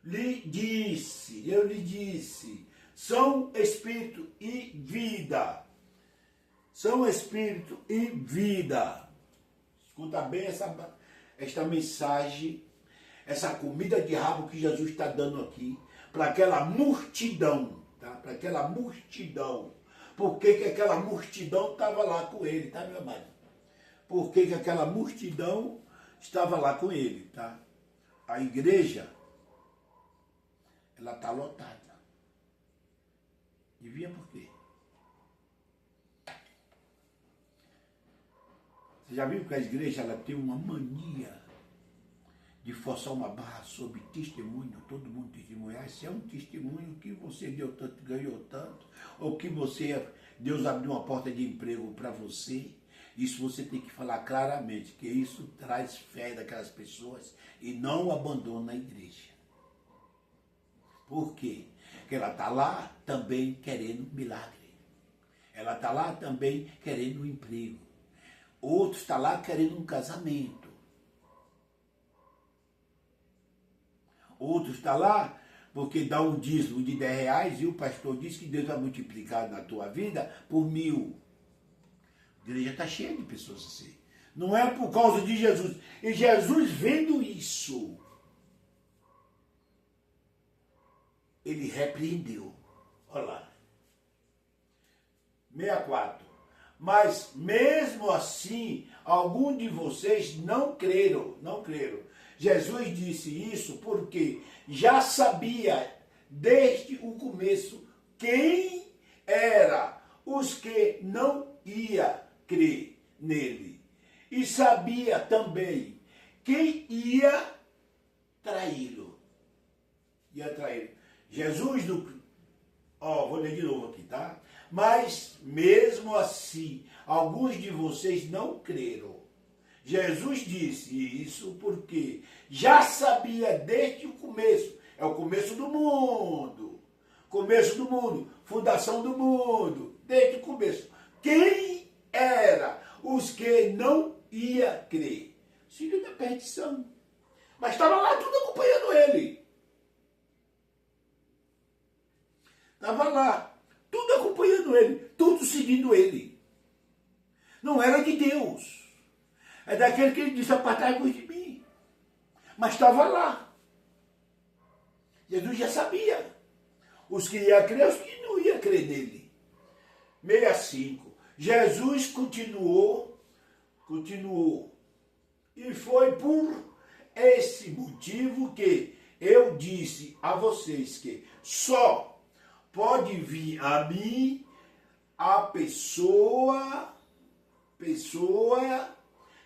lhe disse, são espírito e vida. São espírito e vida. Escuta bem esta mensagem, essa comida de rabo que Jesus está dando aqui para aquela multidão, tá? Para aquela multidão. Por que aquela multidão estava lá com ele, tá, meu amado? Por que aquela multidão estava lá com ele, tá? A igreja, ela está lotada. Devia por quê? Você já viu que a igreja ela tem uma mania de forçar uma barra sobre testemunho, todo mundo testemunhar? Se é um testemunho que você deu tanto, ganhou tanto, ou que Deus abriu uma porta de emprego para você, isso você tem que falar claramente, que isso traz fé daquelas pessoas e não abandona a igreja. Por quê? Porque ela está lá também querendo milagre. Ela está lá também querendo um emprego. Outro está lá querendo um casamento. Outro está lá porque dá um dízimo de R$10 e o pastor diz que Deus vai multiplicar na tua vida por 1000. A igreja está cheia de pessoas assim. Não é por causa de Jesus. E Jesus vendo isso, ele repreendeu. Olha lá. 64. Mas mesmo assim, alguns de vocês não creram. Jesus disse isso porque já sabia desde o começo quem era os que não ia crer nele. E sabia também quem ia traí-lo. Jesus, vou ler de novo aqui, tá? Mas mesmo assim, alguns de vocês não creram. Jesus disse isso porque já sabia desde o começo. É o começo do mundo. Fundação do mundo. Desde o começo. Quem era os que não ia crer? Filho da perdição. Mas estava lá tudo acompanhando ele. Estava lá, tudo acompanhando ele, tudo seguindo ele. Não era de Deus. É daquele que ele disse: apartai-vos de mim. Mas estava lá. Jesus já sabia. Os que iam crer, os que não iam crer nele. 65. Jesus continuou. E foi por esse motivo que eu disse a vocês que só pode vir a mim a pessoa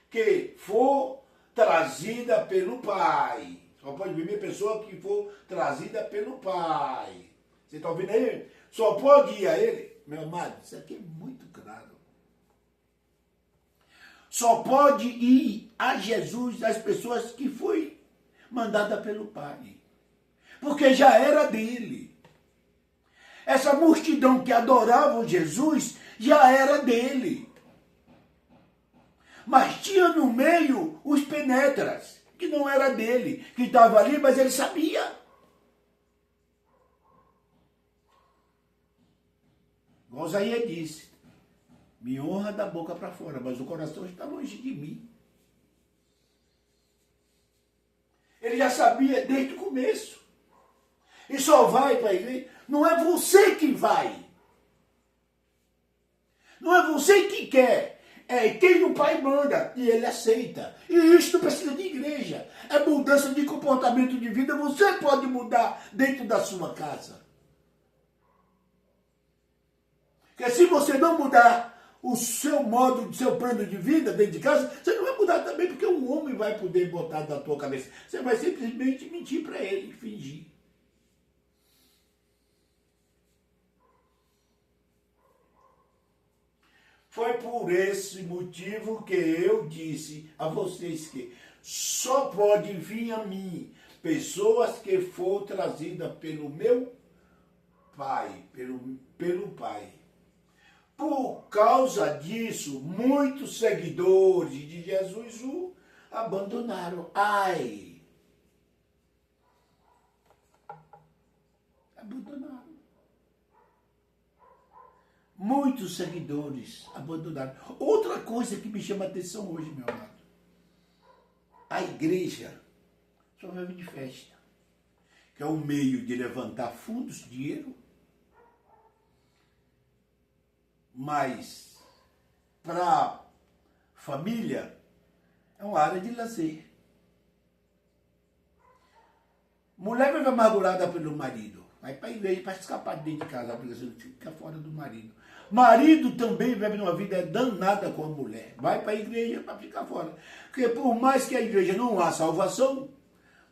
que for trazida pelo Pai. Só pode vir a pessoa que for trazida pelo Pai. Você está ouvindo aí? Só pode ir a Ele. Meu amado, isso aqui é muito claro. Só pode ir a Jesus as pessoas que foi mandada pelo Pai. Porque já era dele. Essa multidão que adorava Jesus já era dele. Mas tinha no meio os penetras, que não era dele, que estava ali, mas ele sabia. Osaías disse, me honra da boca para fora, mas o coração está longe de mim. Ele já sabia desde o começo. E só vai para a igreja. Não é você que vai. Não é você que quer. É quem o Pai manda e ele aceita. E isso não precisa de igreja. É mudança de comportamento de vida. Você pode mudar dentro da sua casa. Porque se você não mudar o seu modo, o seu plano de vida dentro de casa, você não vai mudar também, porque um homem vai poder botar na tua cabeça. Você vai simplesmente mentir para ele, fingir. Foi por esse motivo que eu disse a vocês que só pode vir a mim pessoas que for trazidas pelo meu Pai, pelo Pai. Por causa disso, muitos seguidores de Jesus o abandonaram. Ai! Abandonaram. Muitos seguidores abandonaram. Outra coisa que me chama a atenção hoje, meu amado. A igreja só vive de festa. Que é um meio de levantar fundos, dinheiro. Mas, para família, é uma área de lazer. Mulher vive amargurada pelo marido. Vai para a igreja para escapar de dentro de casa, porque você fica fora do marido. Marido também vive uma vida danada com a mulher. Vai para a igreja para ficar fora. Porque por mais que a igreja não há salvação,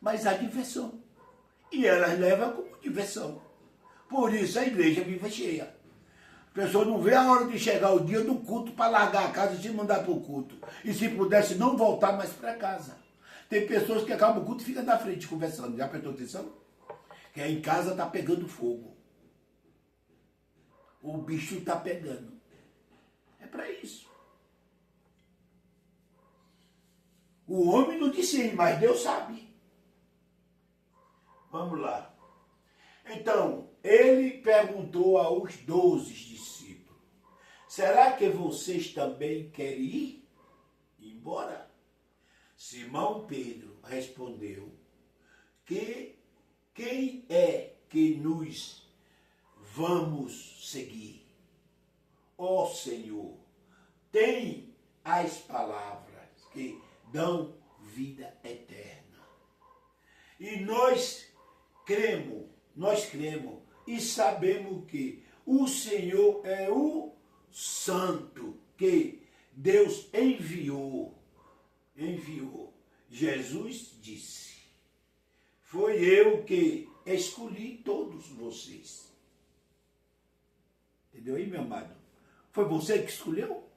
mas há diversão. E elas levam como diversão. Por isso a igreja vive cheia. A pessoa não vê a hora de chegar o dia do culto para largar a casa e se mandar para o culto. E se pudesse não voltar mais para casa. Tem pessoas que acabam o culto e ficam na frente conversando. Já prestou atenção? Que aí em casa está pegando fogo. O bicho está pegando. É para isso. O homem não disse, mas Deus sabe. Vamos lá. Então, ele perguntou aos 12 discípulos, será que vocês também querem ir embora? Simão Pedro respondeu, que quem é que nos vamos seguir? Ó Senhor, tem as palavras que dão vida eterna. E nós cremos e sabemos que o Senhor é o Santo que Deus enviou. Jesus disse, foi eu que escolhi todos vocês. Entendeu aí, meu amado? Foi você que escolheu?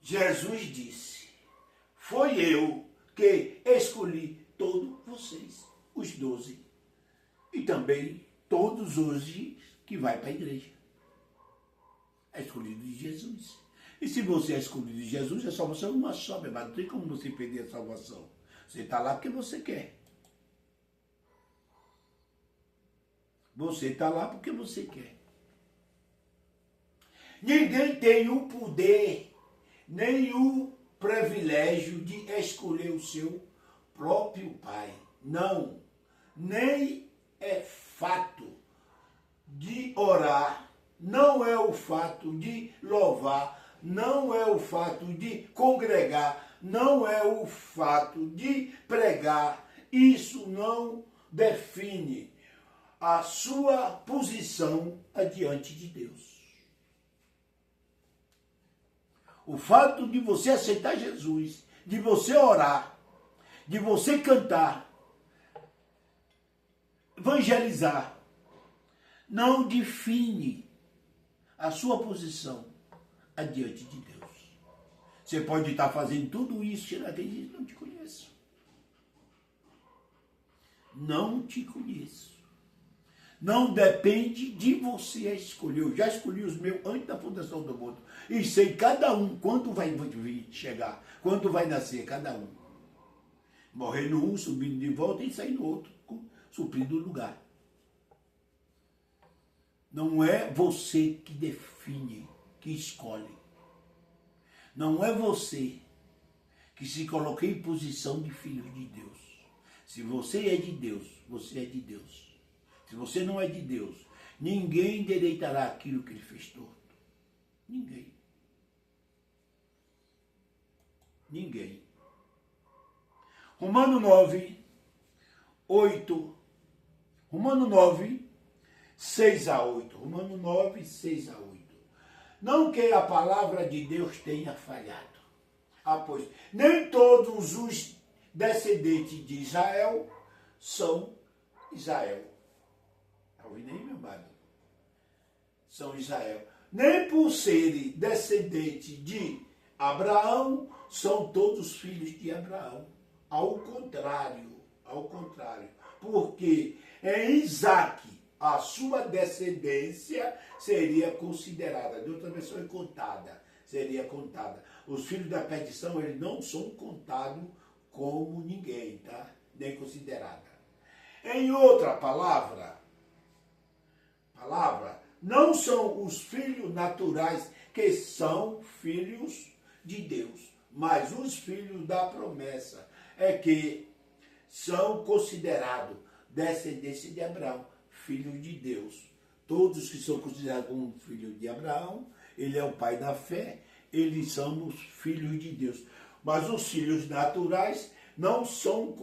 Jesus disse, foi eu que escolhi todos vocês, os 12. E também todos hoje que vai para a igreja. É escolhido de Jesus. E se você é escolhido de Jesus, a salvação é uma só, meu irmão. Não tem como você perder a salvação. Você está lá porque você quer. Você está lá porque você quer. Ninguém tem o poder, nem o privilégio de escolher o seu próprio pai. Não. Nem é fato de orar, não é o fato de louvar, não é o fato de congregar, não é o fato de pregar isso não define a sua posição adiante de Deus. O fato de você aceitar Jesus, de você orar, de você cantar, evangelizar, não define a sua posição adiante de Deus. Você pode estar fazendo tudo isso, tirar quem diz, não te conheço. Não te conheço. Não depende de você escolher. Eu já escolhi os meus antes da fundação do mundo. E sei cada um quando vai vir chegar, quando vai nascer cada um. Morrer no um, subindo de volta e sair no outro, suprindo o lugar. Não é você que define, que escolhe. Não é você que se coloca em posição de filho de Deus. Se você é de Deus, você é de Deus. Se você não é de Deus, ninguém endireitará aquilo que ele fez torto. Ninguém. Ninguém. Romano 9, 8. Romano 9, 6 a 8. Romano 9, 6 a 8. Não que a palavra de Deus tenha falhado. Pois nem todos os descendentes de Israel são Israel. Está ouvindo aí, meu amado? São Israel. Nem por serem descendentes de Abraão, são todos filhos de Abraão. Ao contrário. Porque em Isaque, a sua descendência seria considerada, de outra versão contada, seria contada. Os filhos da perdição, eles não são contados como ninguém, tá? Nem considerada. Em outra palavra, não são os filhos naturais que são filhos de Deus, mas os filhos da promessa é que são considerados descendência de Abraão, filhos de Deus. Todos que são considerados como filhos de Abraão, ele é o pai da fé, eles são os filhos de Deus. Mas os filhos naturais não são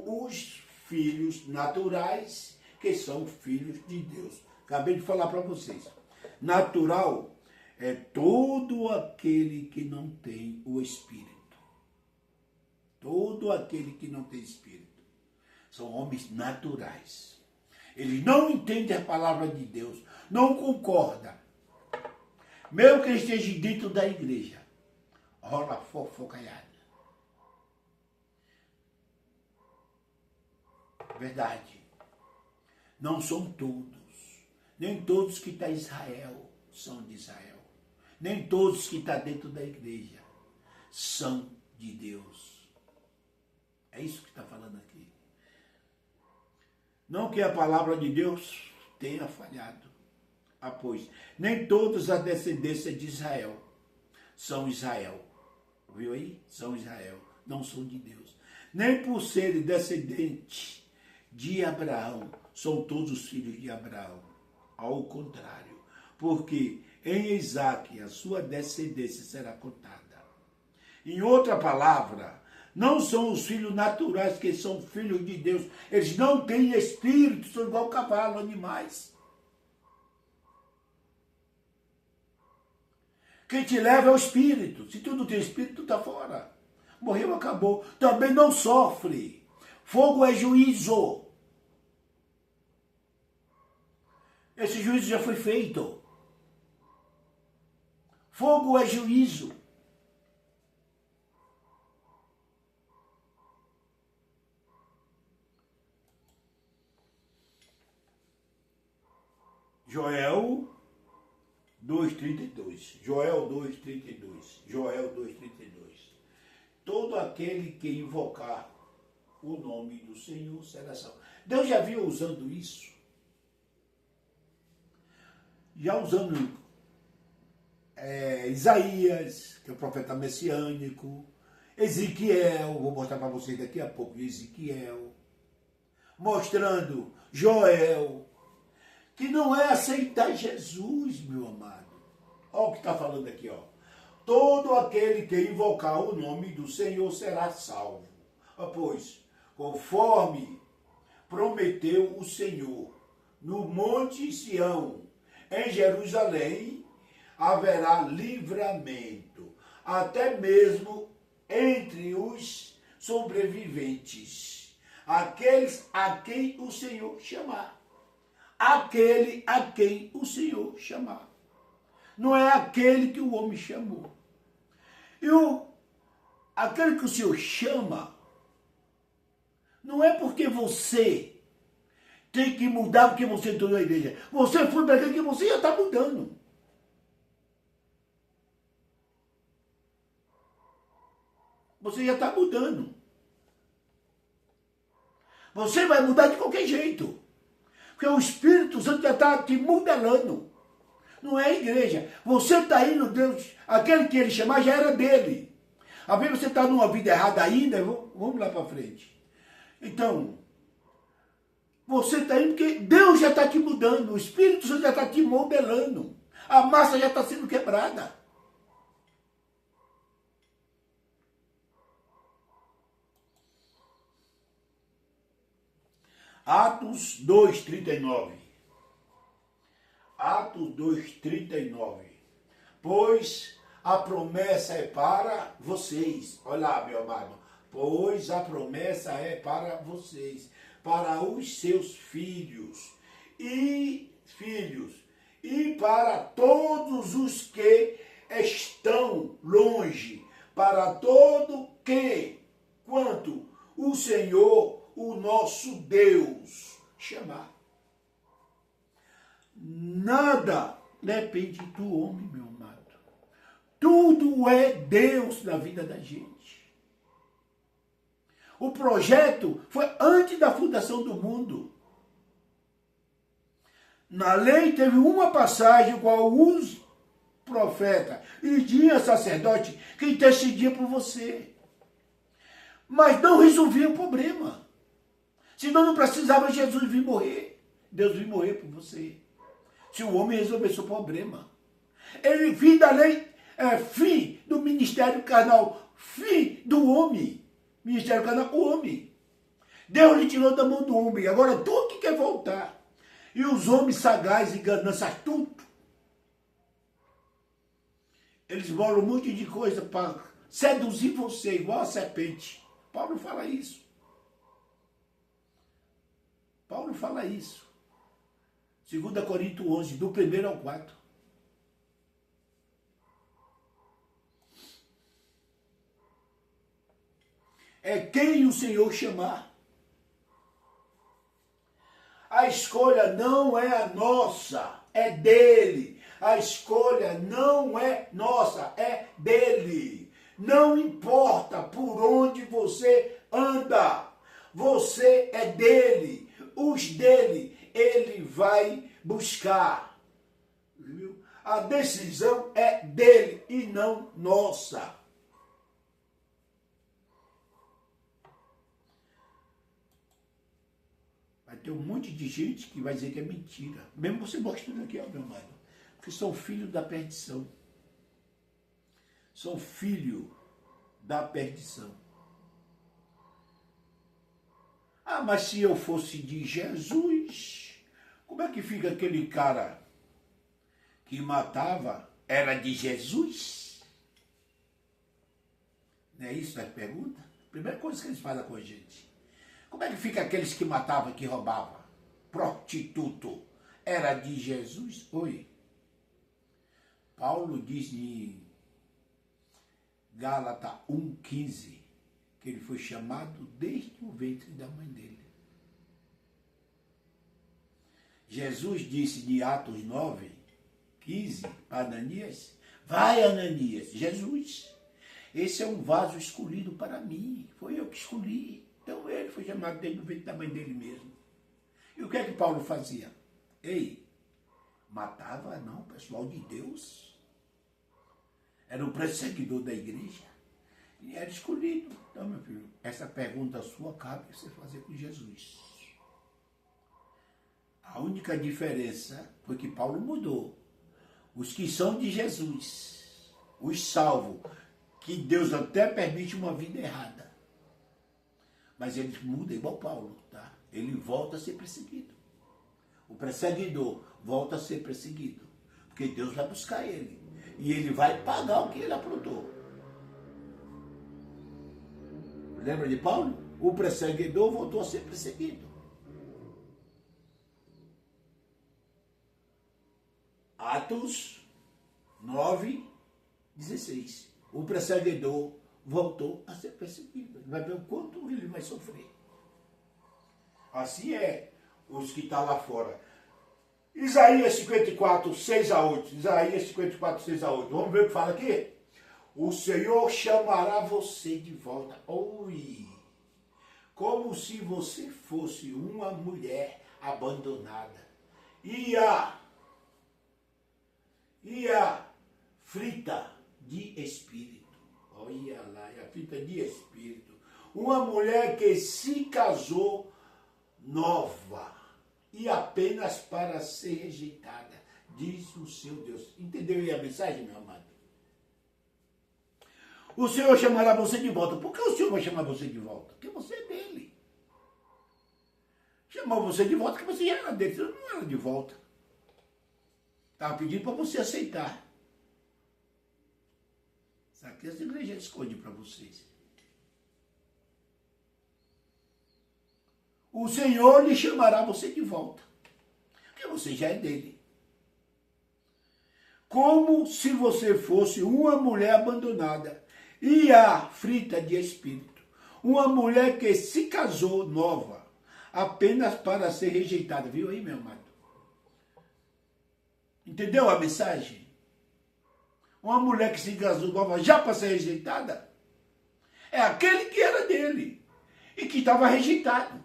os filhos naturais que são filhos de Deus. Acabei de falar para vocês. Natural é todo aquele que não tem o Espírito. Todo aquele que não tem Espírito. São homens naturais. Eles não entendem a palavra de Deus. Não concordam. Mesmo que ele esteja dentro da igreja. Rola fofocaiada. Verdade. Não são todos. Nem todos que estão em Israel são de Israel. Nem todos que estão dentro da igreja são de Deus. É isso que está falando aqui. Não que a palavra de Deus tenha falhado. Pois nem todos a descendência de Israel são Israel. Viu aí? São Israel. Não são de Deus. Nem por serem descendentes de Abraão, são todos filhos de Abraão. Ao contrário. Porque em Isaque a sua descendência será contada. Em outra palavra, não são os filhos naturais que são filhos de Deus. Eles não têm espírito, são igual cavalo, animais. Quem te leva é o espírito. Se tu não tem espírito, tu está fora. Morreu, acabou. Também não sofre. Fogo é juízo. Esse juízo já foi feito. Fogo é juízo. Joel 2,32. Joel 2,32. Joel 2,32. Todo aquele que invocar o nome do Senhor será salvo. Deus já viu usando isso? Já usando Isaías, que é o profeta messiânico, Ezequiel, vou mostrar para vocês daqui a pouco, Ezequiel, mostrando Joel, que não é aceitar Jesus, meu amado. Olha o que está falando aqui, ó. Todo aquele que invocar o nome do Senhor será salvo. Pois, conforme prometeu o Senhor, no Monte Sião, em Jerusalém, haverá livramento, até mesmo entre os sobreviventes, aqueles a quem o Senhor chamar. Aquele a quem o Senhor chamar. Não é aquele que o homem chamou. E aquele que o Senhor chama, não é porque você tem que mudar porque você entrou na igreja. Você foi para aquele que você já está mudando. Você já está mudando. Você vai mudar de qualquer jeito. Porque o Espírito Santo já está te modelando. Não é a igreja. Você está indo, Deus, aquele que ele chamar já era dele. Às vezes você está numa vida errada ainda, vamos lá para frente. Então, você está indo porque Deus já está te mudando, o Espírito Santo já está te modelando. A massa já está sendo quebrada. Atos 2:39. Atos 2:39. Pois a promessa é para vocês. Olha lá, meu amado. Pois a promessa é para vocês, para os seus filhos, e para todos os que estão longe, para todo quanto o Senhor, o nosso Deus, chamar. Nada depende do homem, meu amado. Tudo é Deus na vida da gente. O projeto foi antes da fundação do mundo. Na lei teve uma passagem qual os profetas e tinha sacerdote que intercedia por você. Mas não resolvia o problema. Senão não precisava Jesus vir morrer. Deus vir morrer por você. Se o homem resolvesse o problema. Ele, fim da lei, fim do ministério carnal, fim do homem. Ministério carnal, o homem. Deus lhe tirou da mão do homem. Agora tu que quer voltar. E os homens sagazes e ganância astutos, eles bolam um monte de coisa para seduzir você, igual a serpente. Paulo fala isso. Paulo fala isso. 2 Coríntios 11, do 1 ao 4. É quem o Senhor chamar. A escolha não é a nossa, é dele. A escolha não é nossa, é dele. Não importa por onde você anda, você é dele. Os dele, ele vai buscar. Viu? A decisão é dele e não nossa. Vai ter um monte de gente que vai dizer que é mentira. Mesmo você mostrando aqui, ó, meu amado. Que são filhos da perdição. São filhos da perdição. Ah, mas se eu fosse de Jesus, como é que fica aquele cara que matava? Era de Jesus? Não é isso a pergunta? Primeira coisa que eles falam com a gente. Como é que fica aqueles que matavam, que roubavam? Prostituto. Era de Jesus? Oi. Paulo diz em Gálatas 1,15 que ele foi chamado desde o ventre da mãe dele. Jesus disse de Atos 9:15 para Ananias: vai, Ananias. Jesus, esse é um vaso escolhido para mim. Foi eu que escolhi. Então ele foi chamado desde o ventre da mãe dele mesmo. E o que é que Paulo fazia? Ei, matava não, pessoal de Deus. Era um perseguidor da igreja. E era escolhido. Então, meu filho, essa pergunta sua cabe você fazer com Jesus. A única diferença foi que Paulo mudou. Os que são de Jesus, os salvos, que Deus até permite uma vida errada. Mas ele muda igual Paulo, tá? Ele volta a ser perseguido. O perseguidor volta a ser perseguido. Porque Deus vai buscar ele. E ele vai pagar o que ele aprontou. Lembra de Paulo? O perseguidor voltou a ser perseguido. Atos 9:16. O perseguidor voltou a ser perseguido. Ele vai ver o quanto ele vai sofrer. Assim é os que estão lá fora. Isaías 54, 6-8. Isaías 54, 6-8. Vamos ver o que fala aqui? O Senhor chamará você de volta. Oi! Como se você fosse uma mulher abandonada. Ia frita de espírito. Olha lá, é a frita de espírito. Uma mulher que se casou nova e apenas para ser rejeitada, diz o seu Deus. Entendeu aí a mensagem, meu amado? O Senhor chamará você de volta. Por que o Senhor vai chamar você de volta? Porque você é dele. Chamou você de volta porque você já era dele, você não era de volta. Estava pedindo para você aceitar. Isso aqui as igrejas escondem para vocês. O Senhor lhe chamará você de volta. Porque você já é dele. Como se você fosse uma mulher abandonada e aflita de espírito. Uma mulher que se casou nova, apenas para ser rejeitada. Viu aí, meu amado? Entendeu a mensagem? Uma mulher que se casou nova já para ser rejeitada é aquele que era dele e que estava rejeitado.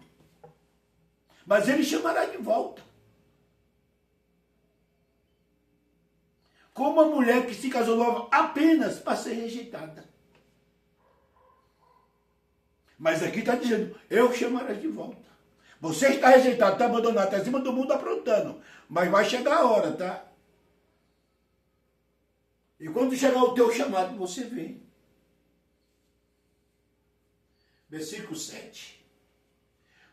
Mas ele chamará de volta. Como uma mulher que se casou nova apenas para ser rejeitada. Mas aqui está dizendo, eu chamarei de volta. Você está rejeitado, está abandonado, está acima do mundo aprontando. Mas vai chegar a hora, tá? E quando chegar o teu chamado, você vem. Versículo 7.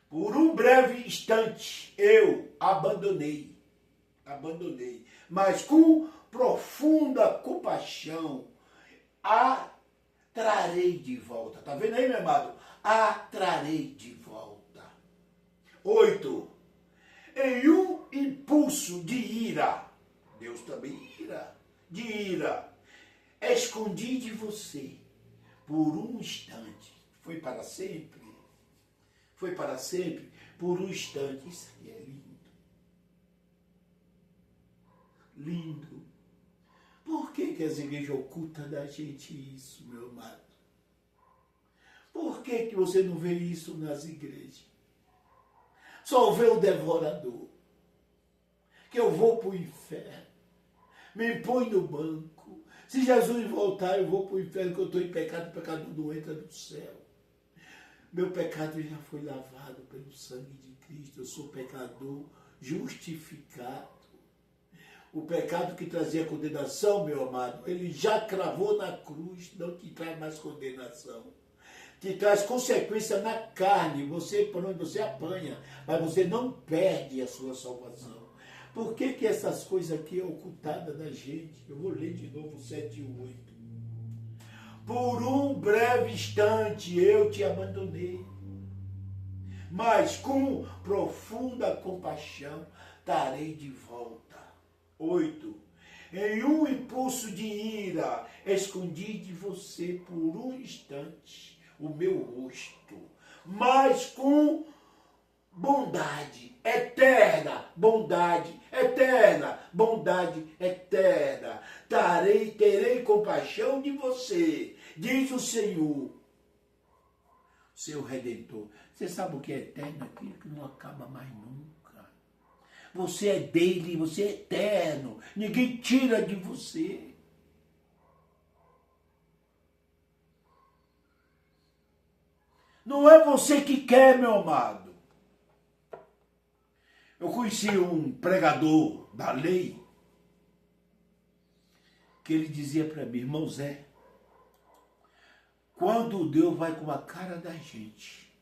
Por um breve instante eu abandonei, mas com profunda compaixão trarei de volta. Tá vendo aí, meu amado? Trarei de volta. 8. Em um impulso de ira, Deus também de ira, escondi de você por um instante. Foi para sempre? Foi para sempre? Por um instante. Isso aí é lindo. Lindo. Por que as igrejas ocultam da gente isso, meu amado? Por que você não vê isso nas igrejas? Só vê o devorador. Que eu vou para o inferno. Me põe no banco. Se Jesus voltar, eu vou para o inferno, que eu estou em pecado, o pecador não entra no céu. Meu pecado já foi lavado pelo sangue de Cristo. Eu sou pecador justificado. O pecado que trazia condenação, meu amado, ele já cravou na cruz, não te traz mais condenação. Te traz consequência na carne, você apanha, mas você não perde a sua salvação. Por que essas coisas aqui é ocultada da gente? Eu vou ler de novo 7 e 8. Por um breve instante eu te abandonei, mas com profunda compaixão trarei de volta. 8. Em um impulso de ira, escondi de você por um instante o meu rosto, mas com bondade eterna, terei compaixão de você, diz o Senhor, seu Redentor. Você sabe o que é eterno? Aquilo que não acaba mais nunca. Você é dele, você é eterno. Ninguém tira de você. Não é você que quer, meu amado. Eu conheci um pregador da lei que ele dizia para mim, irmão Zé, quando Deus vai com a cara da gente,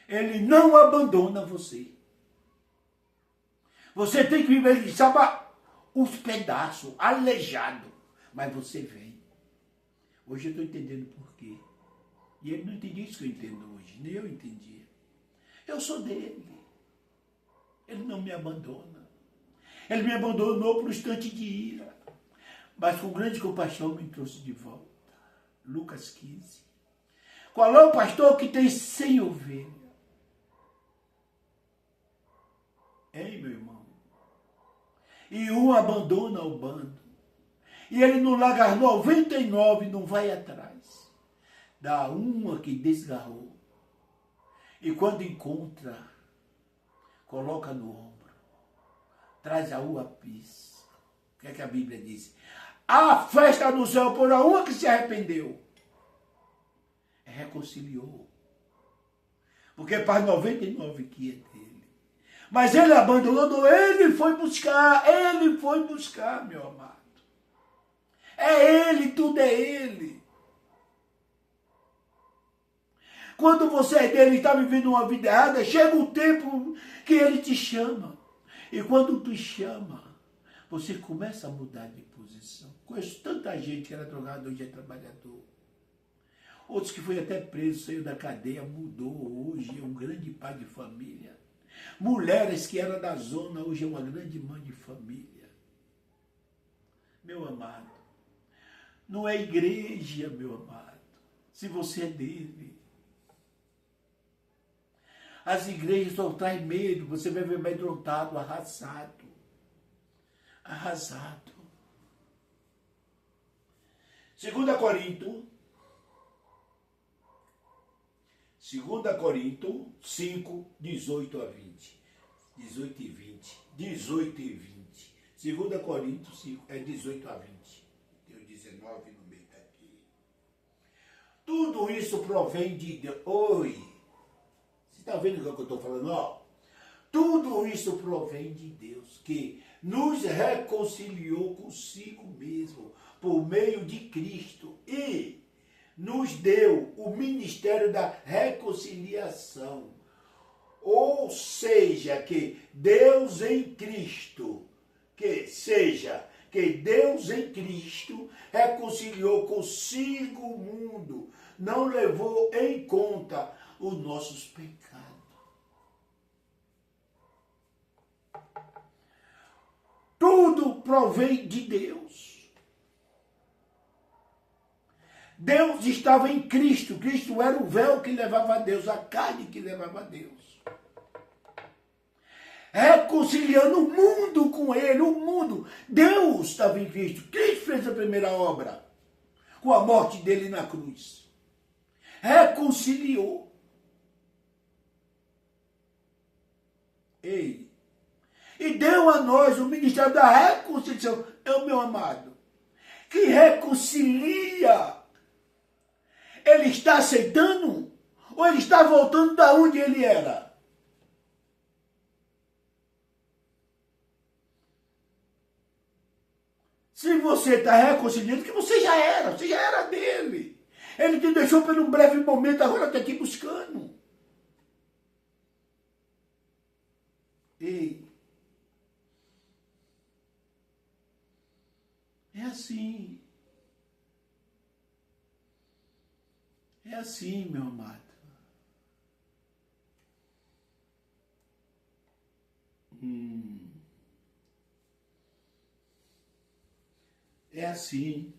Ele não abandona você. Você tem que viver, ele sabe, os pedaços, aleijado. Mas você vem. Hoje eu estou entendendo por quê. E ele não entendia isso que eu entendo hoje. Nem eu entendia. Eu sou dele. Ele não me abandona. Ele me abandonou por um instante de ira. Mas com grande compaixão me trouxe de volta. Lucas 15. Qual é o pastor que tem 100 ovelhas? Hein, meu irmão? E um abandona o bando. E ele não larga as 99 e não vai atrás. Da uma que desgarrou. E quando encontra, coloca no ombro. Traz a uva pis. O que é que a Bíblia diz? A festa no céu por a uma que se arrependeu. Reconciliou. Porque para 99 que é dele. Mas ele abandonou, ele foi buscar, meu amado. É ele, tudo é ele. Quando você é dele e está vivendo uma vida errada, chega um tempo que ele te chama. E quando te chama, você começa a mudar de posição. Conheço tanta gente que era drogada, hoje é trabalhador. Outros que foi até preso, saiu da cadeia, mudou, hoje é um grande pai de família. Mulheres que eram da zona, hoje é uma grande mãe de família. Meu amado, não é igreja, meu amado, se você é dele. As igrejas só trazem medo, você vai ver amedrontado, arrasado. Arrasado. 2 Coríntios 5, 18 a 20. 18 e 20. 18 e 20. 2 Coríntios 5, é 18 a 20. Tem o 19 no meio daqui. Tudo isso provém de Deus. Oi! Você está vendo o que eu estou falando? Ó, tudo isso provém de Deus, que nos reconciliou consigo mesmo, por meio de Cristo, e nos deu o ministério da reconciliação. Ou seja, que Deus em Cristo, que Deus em Cristo reconciliou consigo o mundo, não levou em conta os nossos pecados. Tudo provém de Deus. Deus estava em Cristo. Cristo era o véu que levava a Deus, a carne que levava a Deus. Reconciliando o mundo com ele, o mundo. Deus estava em Cristo. Cristo fez a primeira obra, com a morte dele na cruz. Reconciliou. Ei. E deu a nós o ministério da reconciliação. É o meu amado. Que reconcilia. Ele está aceitando? Ou ele está voltando da onde ele era? Se você está reconciliando, que você já era dele. Ele te deixou por um breve momento, agora está te buscando. Ei. É assim. É assim, meu amado. É assim.